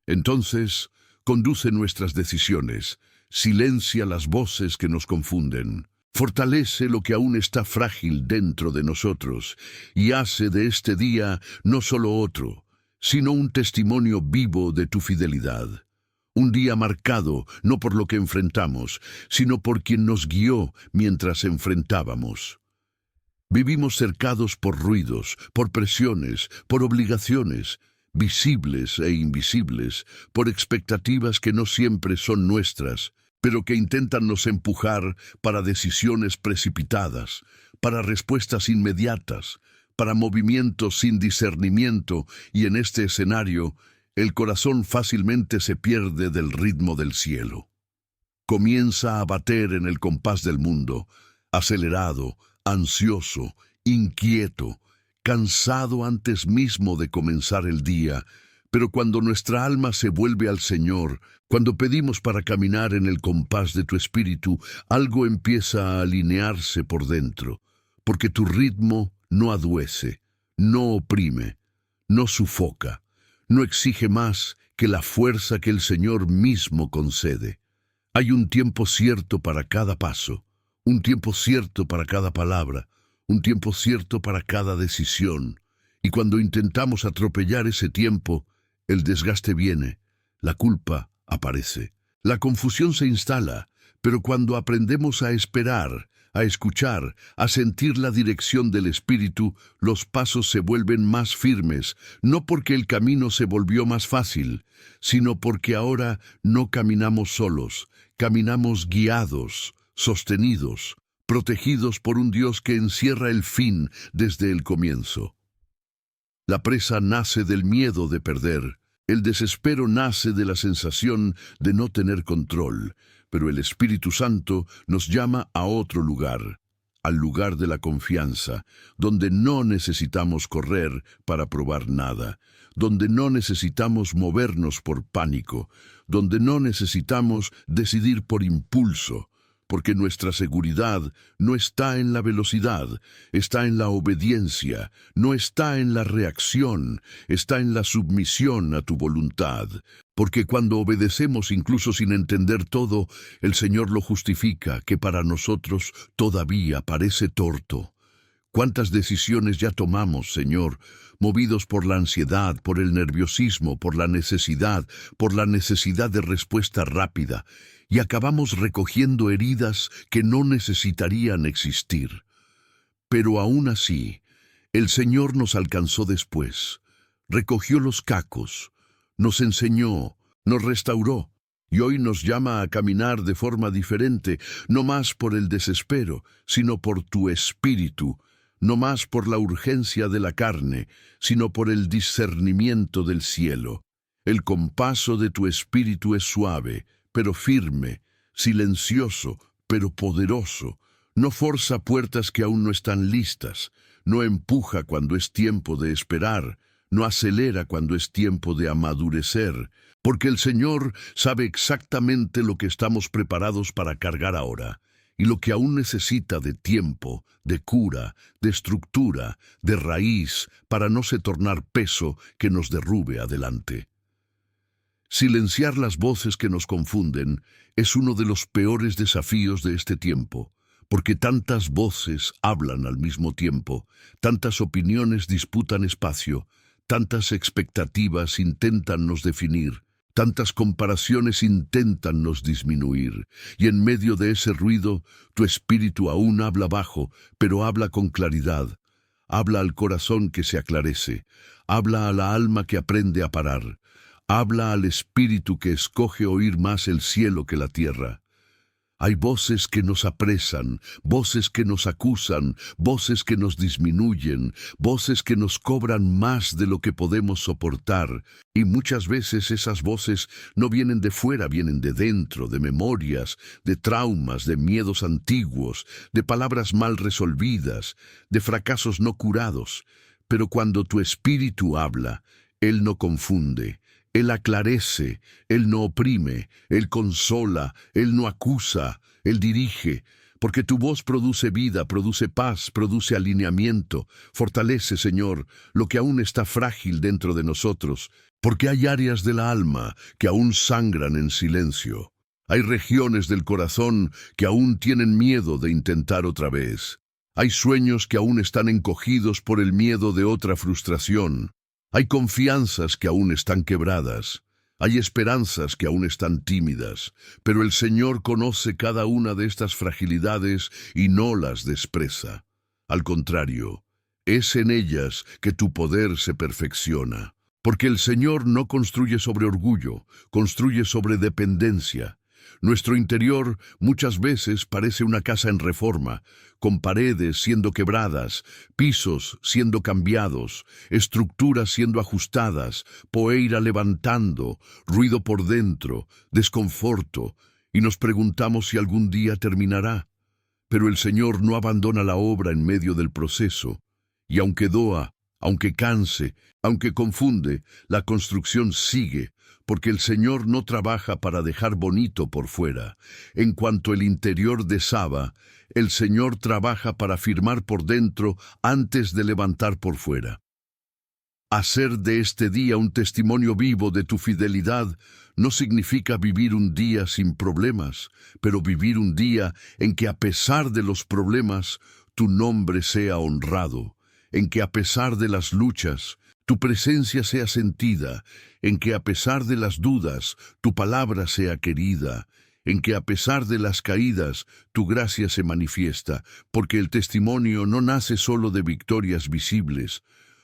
Entonces, conduce nuestras decisiones, silencia las voces que nos confunden, fortalece lo que aún está frágil dentro de nosotros y hace de este día no solo otro, sino un testimonio vivo de tu fidelidad. Un día marcado no por lo que enfrentamos, sino por quien nos guió mientras enfrentábamos. Vivimos cercados por ruidos, por presiones, por obligaciones, visibles e invisibles, por expectativas que no siempre son nuestras, pero que intentan nos empujar para decisiones precipitadas, para respuestas inmediatas, para movimientos sin discernimiento, y en este escenario, el corazón fácilmente se pierde del ritmo del cielo. Comienza a bater en el compás del mundo, acelerado, ansioso, inquieto, cansado antes mismo de comenzar el día, pero cuando nuestra alma se vuelve al Señor, cuando pedimos para caminar en el compás de tu espíritu, algo empieza a alinearse por dentro, porque tu ritmo no aduece, no oprime, no sufoca, no exige más que la fuerza que el Señor mismo concede. Hay un tiempo cierto para cada paso, un tiempo cierto para cada palabra, un tiempo cierto para cada decisión. Y cuando intentamos atropellar ese tiempo, el desgaste viene, la culpa aparece, la confusión se instala, pero cuando aprendemos a esperar, a escuchar, a sentir la dirección del Espíritu, los pasos se vuelven más firmes, no porque el camino se volvió más fácil, sino porque ahora no caminamos solos, caminamos guiados, sostenidos, protegidos por un Dios que encierra el fin desde el comienzo. La presa nace del miedo de perder, el desespero nace de la sensación de no tener control, pero el Espíritu Santo nos llama a otro lugar, al lugar de la confianza, donde no necesitamos correr para probar nada, donde no necesitamos movernos por pánico, donde no necesitamos decidir por impulso, porque nuestra seguridad no está en la velocidad, está en la obediencia, no está en la reacción, está en la submisión a tu voluntad. Porque cuando obedecemos incluso sin entender todo, el Señor lo justifica, que para nosotros todavía parece torto. ¿Cuántas decisiones ya tomamos, Señor, movidos por la ansiedad, por el nerviosismo, por la necesidad de respuesta rápida, y acabamos recogiendo heridas que no necesitarían existir? Pero aún así, el Señor nos alcanzó después, recogió los cacos, nos enseñó, nos restauró, y hoy nos llama a caminar de forma diferente, no más por el desespero, sino por tu espíritu, no más por la urgencia de la carne, sino por el discernimiento del cielo. El compaso de tu espíritu es suave, pero firme, silencioso, pero poderoso. No forza puertas que aún no están listas, no empuja cuando es tiempo de esperar, no acelera cuando es tiempo de amadurecer, porque el Señor sabe exactamente lo que estamos preparados para cargar ahora, y lo que aún necesita de tiempo, de cura, de estructura, de raíz, para no se tornar peso que nos derrube adelante. Silenciar las voces que nos confunden es uno de los peores desafíos de este tiempo, porque tantas voces hablan al mismo tiempo, tantas opiniones disputan espacio, tantas expectativas intentan nos definir, tantas comparaciones intentan nos disminuir, y en medio de ese ruido, tu espíritu aún habla bajo, pero habla con claridad, habla al corazón que se aclarece, habla a la alma que aprende a parar, habla al espíritu que escoge oír más el cielo que la tierra. Hay voces que nos apresan, voces que nos acusan, voces que nos disminuyen, voces que nos cobran más de lo que podemos soportar. Y muchas veces esas voces no vienen de fuera, vienen de dentro, de memorias, de traumas, de miedos antiguos, de palabras mal resolvidas, de fracasos no curados. Pero cuando tu espíritu habla, Él no confunde. Él aclarece, Él no oprime, Él consola, Él no acusa, Él dirige, porque tu voz produce vida, produce paz, produce alineamiento. Fortalece, Señor, lo que aún está frágil dentro de nosotros, porque hay áreas de la alma que aún sangran en silencio. Hay regiones del corazón que aún tienen miedo de intentar otra vez. Hay sueños que aún están encogidos por el miedo de otra frustración. Hay confianzas que aún están quebradas, hay esperanzas que aún están tímidas, pero el Señor conoce cada una de estas fragilidades y no las despreza. Al contrario, es en ellas que tu poder se perfecciona, porque el Señor no construye sobre orgullo, construye sobre dependencia. Nuestro interior muchas veces parece una casa en reforma, con paredes siendo quebradas, pisos siendo cambiados, estructuras siendo ajustadas, poeira levantando, ruido por dentro, desconforto, y nos preguntamos si algún día terminará. Pero el Señor no abandona la obra en medio del proceso, y aunque doa, aunque canse, aunque confunde, la construcción sigue, porque el Señor no trabaja para dejar bonito por fuera. En cuanto el interior desaba, el Señor trabaja para firmar por dentro antes de levantar por fuera. Hacer de este día un testimonio vivo de tu fidelidad no significa vivir un día sin problemas, pero vivir un día en que a pesar de los problemas, tu nombre sea honrado, en que a pesar de las luchas, tu presencia sea sentida, en que a pesar de las dudas, tu palabra sea querida, en que a pesar de las caídas, tu gracia se manifiesta, porque el testimonio no nace solo de victorias visibles,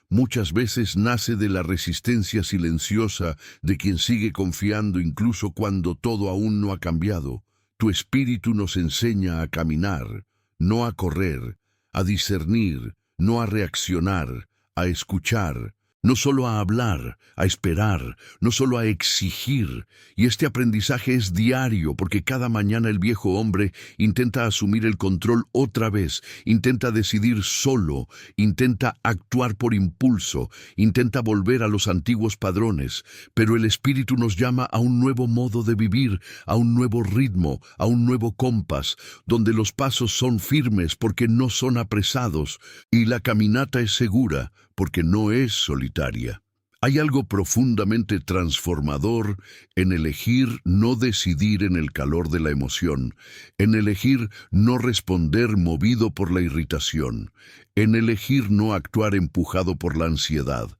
muchas veces nace de la resistencia silenciosa de quien sigue confiando incluso cuando todo aún no ha cambiado. Tu espíritu nos enseña a caminar, no a correr, a discernir, no a reaccionar, a escuchar, no solo a hablar, a esperar, no solo a exigir. Y este aprendizaje es diario, porque cada mañana el viejo hombre intenta asumir el control otra vez, intenta decidir solo, intenta actuar por impulso, intenta volver a los antiguos padrones. Pero el Espíritu nos llama a un nuevo modo de vivir, a un nuevo ritmo, a un nuevo compás, donde los pasos son firmes porque no son apresados, y la caminata es segura, porque no es solitaria. Hay algo profundamente transformador en elegir no decidir en el calor de la emoción, en elegir no responder movido por la irritación, en elegir no actuar empujado por la ansiedad,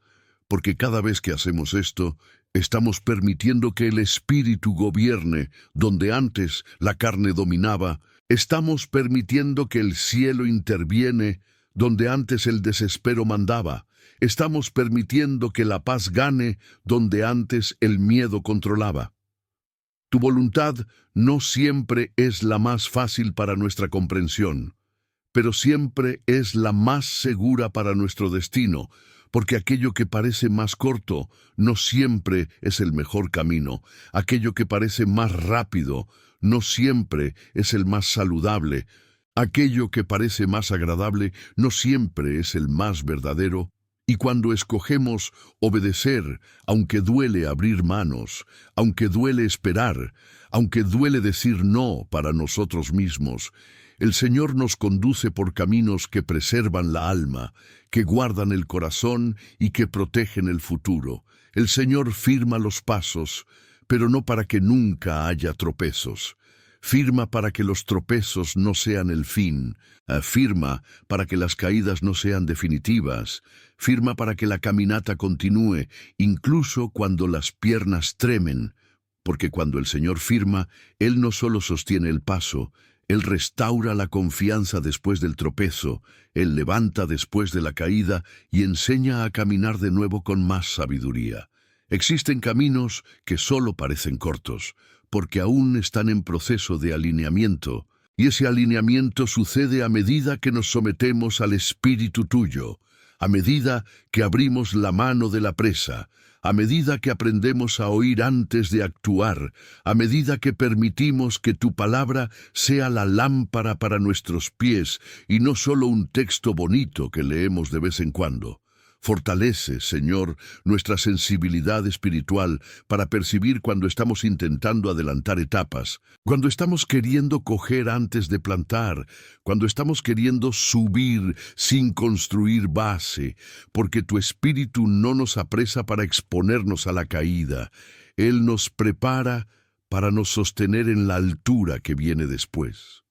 porque cada vez que hacemos esto, estamos permitiendo que el Espíritu gobierne donde antes la carne dominaba, estamos permitiendo que el cielo interviene donde antes el desespero mandaba. Estamos permitiendo que la paz gane donde antes el miedo controlaba. Tu voluntad no siempre es la más fácil para nuestra comprensión, pero siempre es la más segura para nuestro destino, porque aquello que parece más corto no siempre es el mejor camino. Aquello que parece más rápido no siempre es el más saludable. Aquello que parece más agradable no siempre es el más verdadero, y cuando escogemos obedecer, aunque duele abrir manos, aunque duele esperar, aunque duele decir no para nosotros mismos, el Señor nos conduce por caminos que preservan la alma, que guardan el corazón y que protegen el futuro. El Señor firma los pasos, pero no para que nunca haya tropezos. Firma para que los tropezos no sean el fin. Firma para que las caídas no sean definitivas. Firma para que la caminata continúe, incluso cuando las piernas tremen. Porque cuando el Señor firma, Él no solo sostiene el paso, Él restaura la confianza después del tropezo, Él levanta después de la caída y enseña a caminar de nuevo con más sabiduría. Existen caminos que solo parecen cortos, porque aún están en proceso de alineamiento, y ese alineamiento sucede a medida que nos sometemos al Espíritu tuyo, a medida que abrimos la mano de la presa, a medida que aprendemos a oír antes de actuar, a medida que permitimos que tu palabra sea la lámpara para nuestros pies y no solo un texto bonito que leemos de vez en cuando. Fortalece, Señor, nuestra sensibilidad espiritual para percibir cuando estamos intentando adelantar etapas, cuando estamos queriendo coger antes de plantar, cuando estamos queriendo subir sin construir base, porque tu Espíritu no nos apresa para exponernos a la caída. Él nos prepara para nos sostener en la altura que viene después.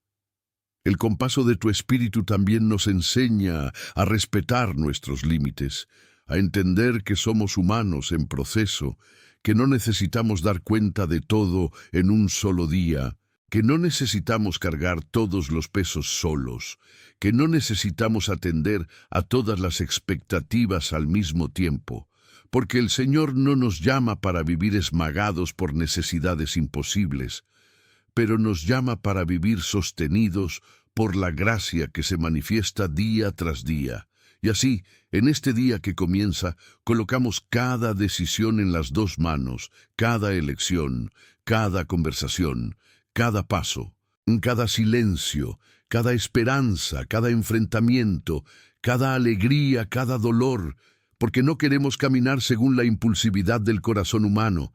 El compaso de tu Espíritu también nos enseña a respetar nuestros límites, a entender que somos humanos en proceso, que no necesitamos dar cuenta de todo en un solo día, que no necesitamos cargar todos los pesos solos, que no necesitamos atender a todas las expectativas al mismo tiempo, porque el Señor no nos llama para vivir esmagados por necesidades imposibles, pero nos llama para vivir sostenidos por la gracia que se manifiesta día tras día. Y así, en este día que comienza, colocamos cada decisión en las dos manos, cada elección, cada conversación, cada paso, cada silencio, cada esperanza, cada enfrentamiento, cada alegría, cada dolor, porque no queremos caminar según la impulsividad del corazón humano.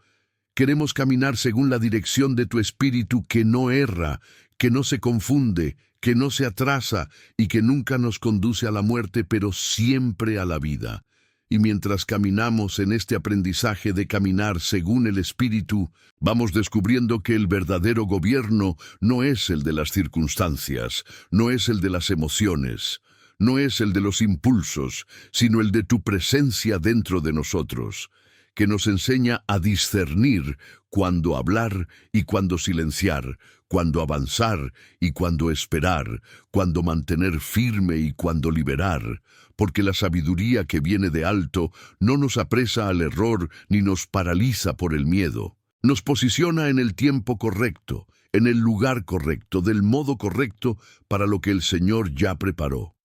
Queremos caminar según la dirección de tu Espíritu que no erra, que no se confunde, que no se atrasa y que nunca nos conduce a la muerte, pero siempre a la vida. Y mientras caminamos en este aprendizaje de caminar según el Espíritu, vamos descubriendo que el verdadero gobierno no es el de las circunstancias, no es el de las emociones, no es el de los impulsos, sino el de tu presencia dentro de nosotros, que nos enseña a discernir cuándo hablar y cuándo silenciar, cuándo avanzar y cuándo esperar, cuándo mantener firme y cuándo liberar, porque la sabiduría que viene de alto no nos apresa al error ni nos paraliza por el miedo. Nos posiciona en el tiempo correcto, en el lugar correcto, del modo correcto para lo que el Señor ya preparó.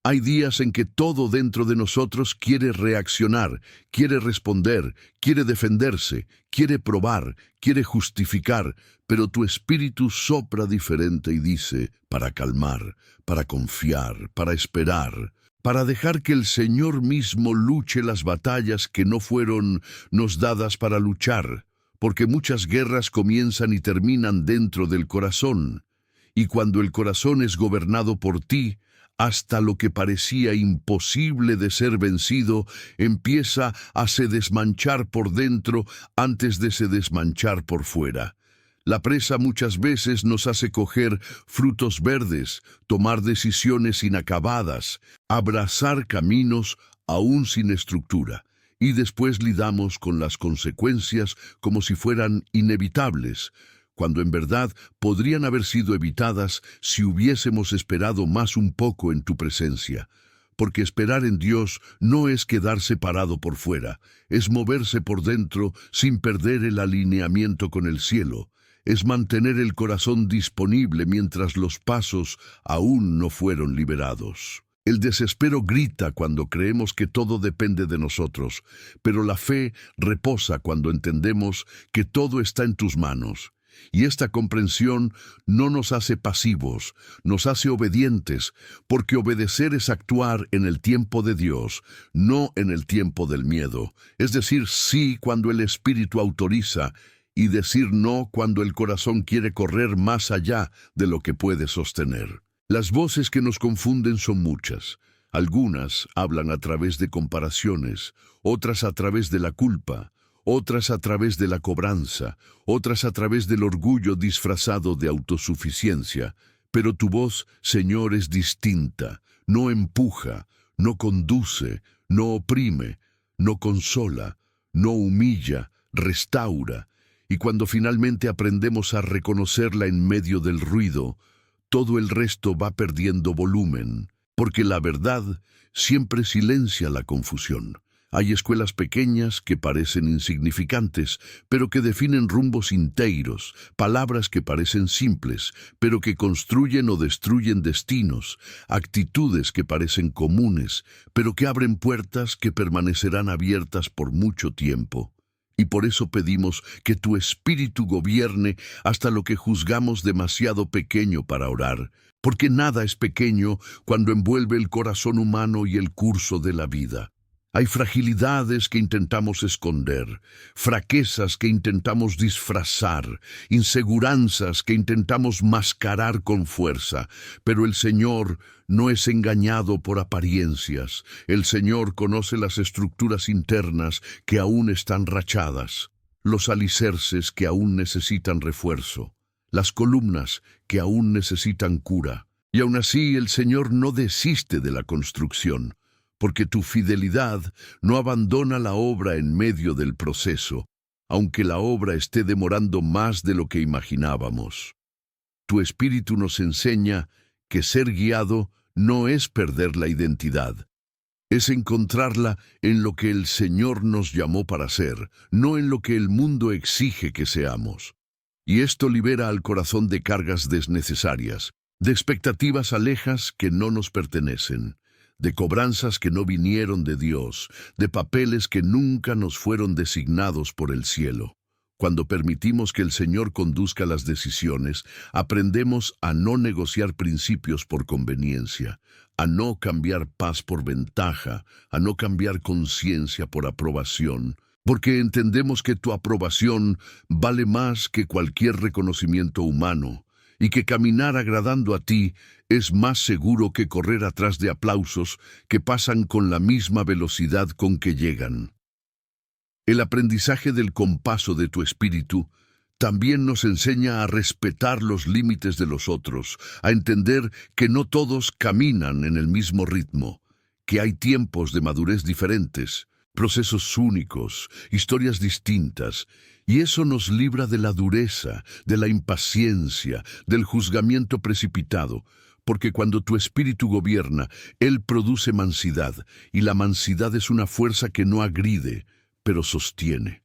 Hay días en que todo dentro de nosotros quiere reaccionar, quiere responder, quiere defenderse, quiere probar, quiere justificar, pero tu Espíritu sopla diferente y dice, para calmar, para confiar, para esperar, para dejar que el Señor mismo luche las batallas que no fueron nos dadas para luchar, porque muchas guerras comienzan y terminan dentro del corazón, y cuando el corazón es gobernado por ti, hasta lo que parecía imposible de ser vencido empieza a se desmanchar por dentro antes de se desmanchar por fuera. La presa muchas veces nos hace coger frutos verdes, tomar decisiones inacabadas, abrazar caminos aún sin estructura, y después lidamos con las consecuencias como si fueran inevitables, cuando en verdad podrían haber sido evitadas si hubiésemos esperado más un poco en tu presencia. Porque esperar en Dios no es quedarse parado por fuera, es moverse por dentro sin perder el alineamiento con el cielo, es mantener el corazón disponible mientras los pasos aún no fueron liberados. El desespero grita cuando creemos que todo depende de nosotros, pero la fe reposa cuando entendemos que todo está en tus manos. Y esta comprensión no nos hace pasivos, nos hace obedientes, porque obedecer es actuar en el tiempo de Dios, no en el tiempo del miedo. Es decir, sí cuando el Espíritu autoriza y decir no cuando el corazón quiere correr más allá de lo que puede sostener. Las voces que nos confunden son muchas. Algunas hablan a través de comparaciones, otras a través de la culpa, otras a través de la cobranza, otras a través del orgullo disfrazado de autosuficiencia. Pero tu voz, Señor, es distinta, no empuja, no conduce, no oprime, no consola, no humilla, restaura. Y cuando finalmente aprendemos a reconocerla en medio del ruido, todo el resto va perdiendo volumen, porque la verdad siempre silencia la confusión. Hay escuelas pequeñas que parecen insignificantes, pero que definen rumbos inteiros, palabras que parecen simples, pero que construyen o destruyen destinos, actitudes que parecen comunes, pero que abren puertas que permanecerán abiertas por mucho tiempo. Y por eso pedimos que tu Espíritu gobierne hasta lo que juzgamos demasiado pequeño para orar, porque nada es pequeño cuando envuelve el corazón humano y el curso de la vida. Hay fragilidades que intentamos esconder, fraquezas que intentamos disfrazar, inseguranzas que intentamos mascarar con fuerza, pero el Señor no es engañado por apariencias. El Señor conoce las estructuras internas que aún están rachadas, los alicerces que aún necesitan refuerzo, las columnas que aún necesitan cura. Y aún así el Señor no desiste de la construcción, porque tu fidelidad no abandona la obra en medio del proceso, aunque la obra esté demorando más de lo que imaginábamos. Tu Espíritu nos enseña que ser guiado no es perder la identidad, es encontrarla en lo que el Señor nos llamó para ser, no en lo que el mundo exige que seamos. Y esto libera al corazón de cargas desnecesarias, de expectativas alejas que no nos pertenecen, de cobranzas que no vinieron de Dios, de papeles que nunca nos fueron designados por el cielo. Cuando permitimos que el Señor conduzca las decisiones, aprendemos a no negociar principios por conveniencia, a no cambiar paz por ventaja, a no cambiar conciencia por aprobación, porque entendemos que tu aprobación vale más que cualquier reconocimiento humano, y que caminar agradando a ti es más seguro que correr atrás de aplausos que pasan con la misma velocidad con que llegan. El aprendizaje del compaso de tu Espíritu también nos enseña a respetar los límites de los otros, a entender que no todos caminan en el mismo ritmo, que hay tiempos de madurez diferentes, procesos únicos, historias distintas, y eso nos libra de la dureza, de la impaciencia, del juzgamiento precipitado, porque cuando tu Espíritu gobierna, Él produce mansidad, y la mansidad es una fuerza que no agride, pero sostiene.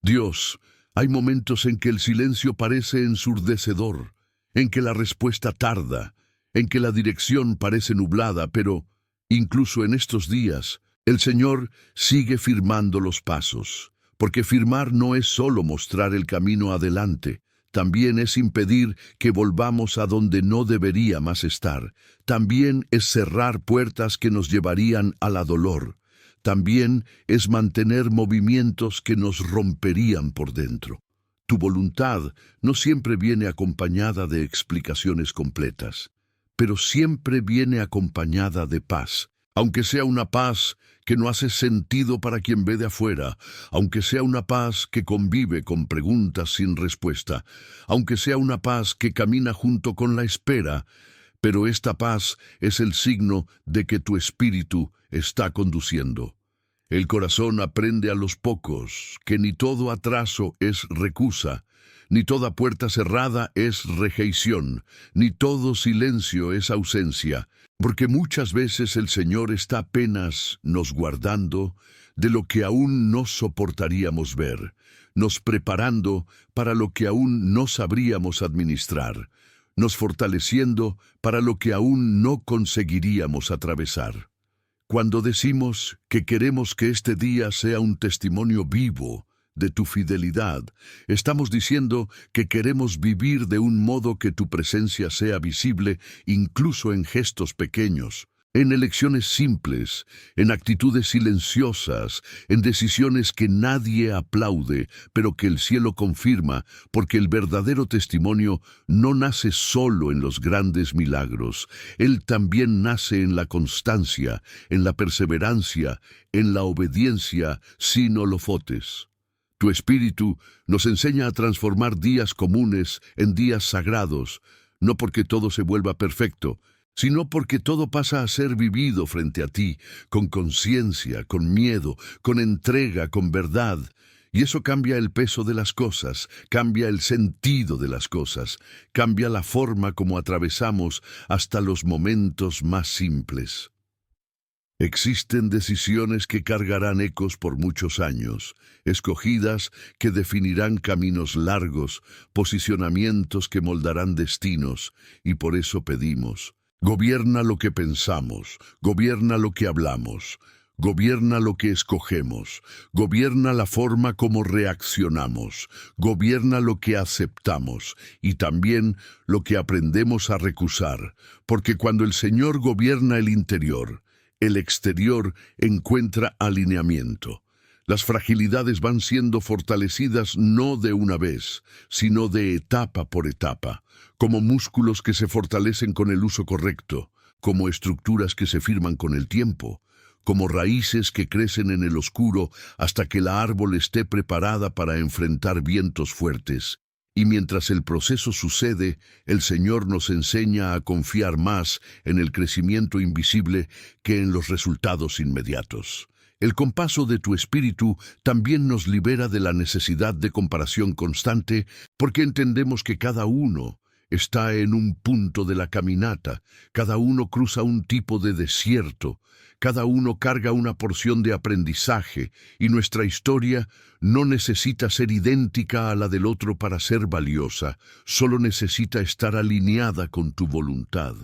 Dios, hay momentos en que el silencio parece ensurdecedor, en que la respuesta tarda, en que la dirección parece nublada, pero, incluso en estos días, el Señor sigue firmando los pasos, porque firmar no es solo mostrar el camino adelante, también es impedir que volvamos a donde no debería más estar, también es cerrar puertas que nos llevarían a la dolor, también es mantener movimientos que nos romperían por dentro. Tu voluntad no siempre viene acompañada de explicaciones completas, pero siempre viene acompañada de paz, aunque sea una paz que no hace sentido para quien ve de afuera, aunque sea una paz que convive con preguntas sin respuesta, aunque sea una paz que camina junto con la espera, pero esta paz es el signo de que tu Espíritu está conduciendo. El corazón aprende a los pocos que ni todo atraso es recusa, ni toda puerta cerrada es rejeición, ni todo silencio es ausencia, porque muchas veces el Señor está apenas nos guardando de lo que aún no soportaríamos ver, nos preparando para lo que aún no sabríamos administrar, nos fortaleciendo para lo que aún no conseguiríamos atravesar. Cuando decimos que queremos que este día sea un testimonio vivo de tu fidelidad. Estamos diciendo que queremos vivir de un modo que tu presencia sea visible, incluso en gestos pequeños, en elecciones simples, en actitudes silenciosas, en decisiones que nadie aplaude, pero que el cielo confirma, porque el verdadero testimonio no nace solo en los grandes milagros. Él también nace en la constancia, en la perseverancia, en la obediencia sin holofotes. Tu Espíritu nos enseña a transformar días comunes en días sagrados, no porque todo se vuelva perfecto, sino porque todo pasa a ser vivido frente a ti, con conciencia, con miedo, con entrega, con verdad. Y eso cambia el peso de las cosas, cambia el sentido de las cosas, cambia la forma como atravesamos hasta los momentos más simples. Existen decisiones que cargarán ecos por muchos años, escogidas que definirán caminos largos, posicionamientos que moldarán destinos, y por eso pedimos: gobierna lo que pensamos, gobierna lo que hablamos, gobierna lo que escogemos, gobierna la forma como reaccionamos, gobierna lo que aceptamos y también lo que aprendemos a recusar, porque cuando el Señor gobierna el interior, el exterior encuentra alineamiento. Las fragilidades van siendo fortalecidas no de una vez, sino de etapa por etapa, como músculos que se fortalecen con el uso correcto, como estructuras que se firman con el tiempo, como raíces que crecen en el oscuro hasta que la árbol esté preparada para enfrentar vientos fuertes. Y mientras el proceso sucede, el Señor nos enseña a confiar más en el crecimiento invisible que en los resultados inmediatos. El compaso de tu Espíritu también nos libera de la necesidad de comparación constante, porque entendemos que cada uno está en un punto de la caminata, cada uno cruza un tipo de desierto, cada uno carga una porción de aprendizaje, y nuestra historia no necesita ser idéntica a la del otro para ser valiosa, solo necesita estar alineada con tu voluntad.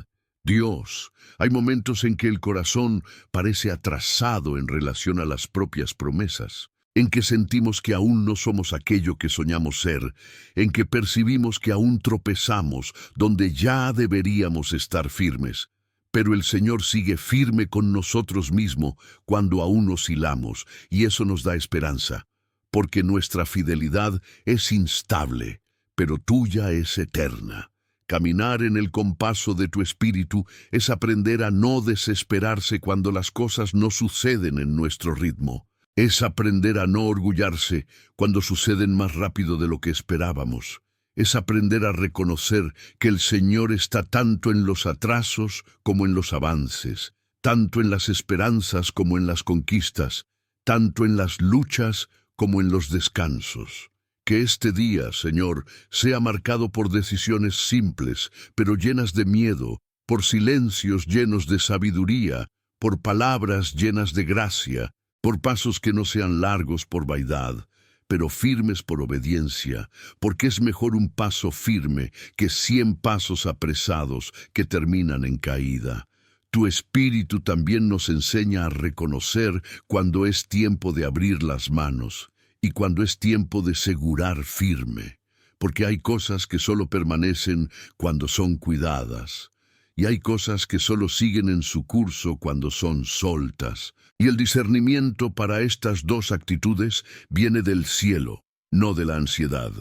Dios, hay momentos en que el corazón parece atrasado en relación a las propias promesas, en que sentimos que aún no somos aquello que soñamos ser, en que percibimos que aún tropezamos donde ya deberíamos estar firmes. Pero el Señor sigue firme con nosotros mismos cuando aún oscilamos, y eso nos da esperanza, porque nuestra fidelidad es instable, pero tuya es eterna. Caminar en el compaso de tu Espíritu es aprender a no desesperarse cuando las cosas no suceden en nuestro ritmo. Es aprender a no orgullarse cuando suceden más rápido de lo que esperábamos. Es aprender a reconocer que el Señor está tanto en los atrasos como en los avances, tanto en las esperanzas como en las conquistas, tanto en las luchas como en los descansos. Que este día, Señor, sea marcado por decisiones simples, pero llenas de miedo, por silencios llenos de sabiduría, por palabras llenas de gracia, por pasos que no sean largos por vaidad, pero firmes por obediencia, porque es mejor un paso firme que 100 pasos apresados que terminan en caída. Tu Espíritu también nos enseña a reconocer cuando es tiempo de abrir las manos y cuando es tiempo de segurar firme, porque hay cosas que solo permanecen cuando son cuidadas, y hay cosas que solo siguen en su curso cuando son soltas. Y el discernimiento para estas dos actitudes viene del cielo, no de la ansiedad.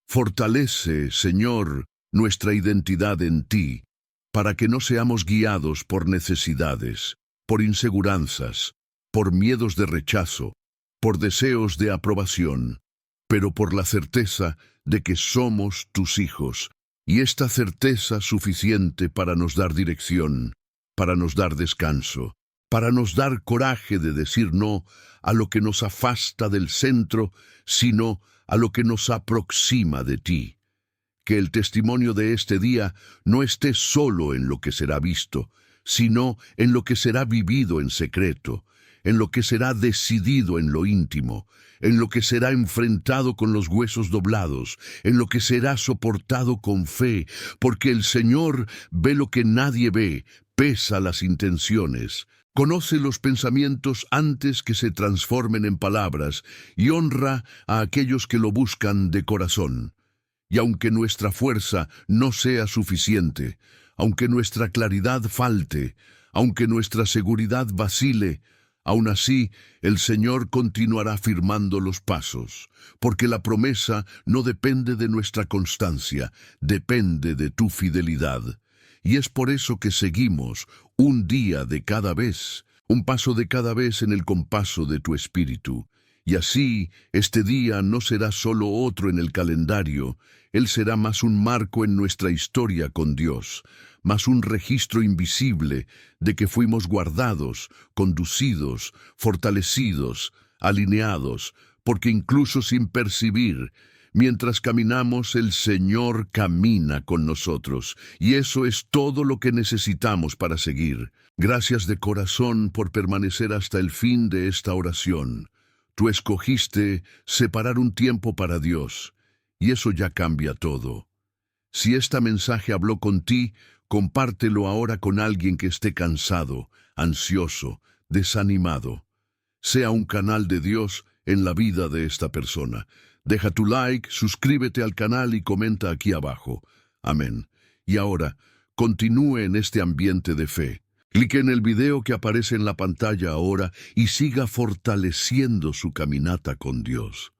Fortalece, Señor, nuestra identidad en ti, para que no seamos guiados por necesidades, por inseguranzas, por miedos de rechazo, por deseos de aprobación, pero por la certeza de que somos tus hijos, y esta certeza suficiente para nos dar dirección, para nos dar descanso, para nos dar coraje de decir no a lo que nos afasta del centro, sino a lo que nos aproxima de ti. Que el testimonio de este día no esté solo en lo que será visto, sino en lo que será vivido en secreto, en lo que será decidido en lo íntimo, en lo que será enfrentado con los huesos doblados, en lo que será soportado con fe, porque el Señor ve lo que nadie ve, pesa las intenciones, Conoce los pensamientos antes que se transformen en palabras y honra a aquellos que lo buscan de corazón. Y aunque nuestra fuerza no sea suficiente, aunque nuestra claridad falte, aunque nuestra seguridad vacile, aún así el Señor continuará firmando los pasos, porque la promesa no depende de nuestra constancia, depende de tu fidelidad. Y es por eso que seguimos un día de cada vez, un paso de cada vez en el compaso de tu espíritu. Y así, este día no será solo otro en el calendario, él será más un marco en nuestra historia con Dios, más un registro invisible de que fuimos guardados, conducidos, fortalecidos, alineados, porque incluso sin percibir, mientras caminamos, el Señor camina con nosotros, y eso es todo lo que necesitamos para seguir. Gracias de corazón por permanecer hasta el fin de esta oración. Tú escogiste separar un tiempo para Dios, y eso ya cambia todo. Si este mensaje habló con ti, compártelo ahora con alguien que esté cansado, ansioso, desanimado. Sea un canal de Dios en la vida de esta persona. Deja tu like, suscríbete al canal y comenta aquí abajo. Amén. Y ahora, continúe en este ambiente de fe. Clique en el video que aparece en la pantalla ahora y siga fortaleciendo su caminata con Dios.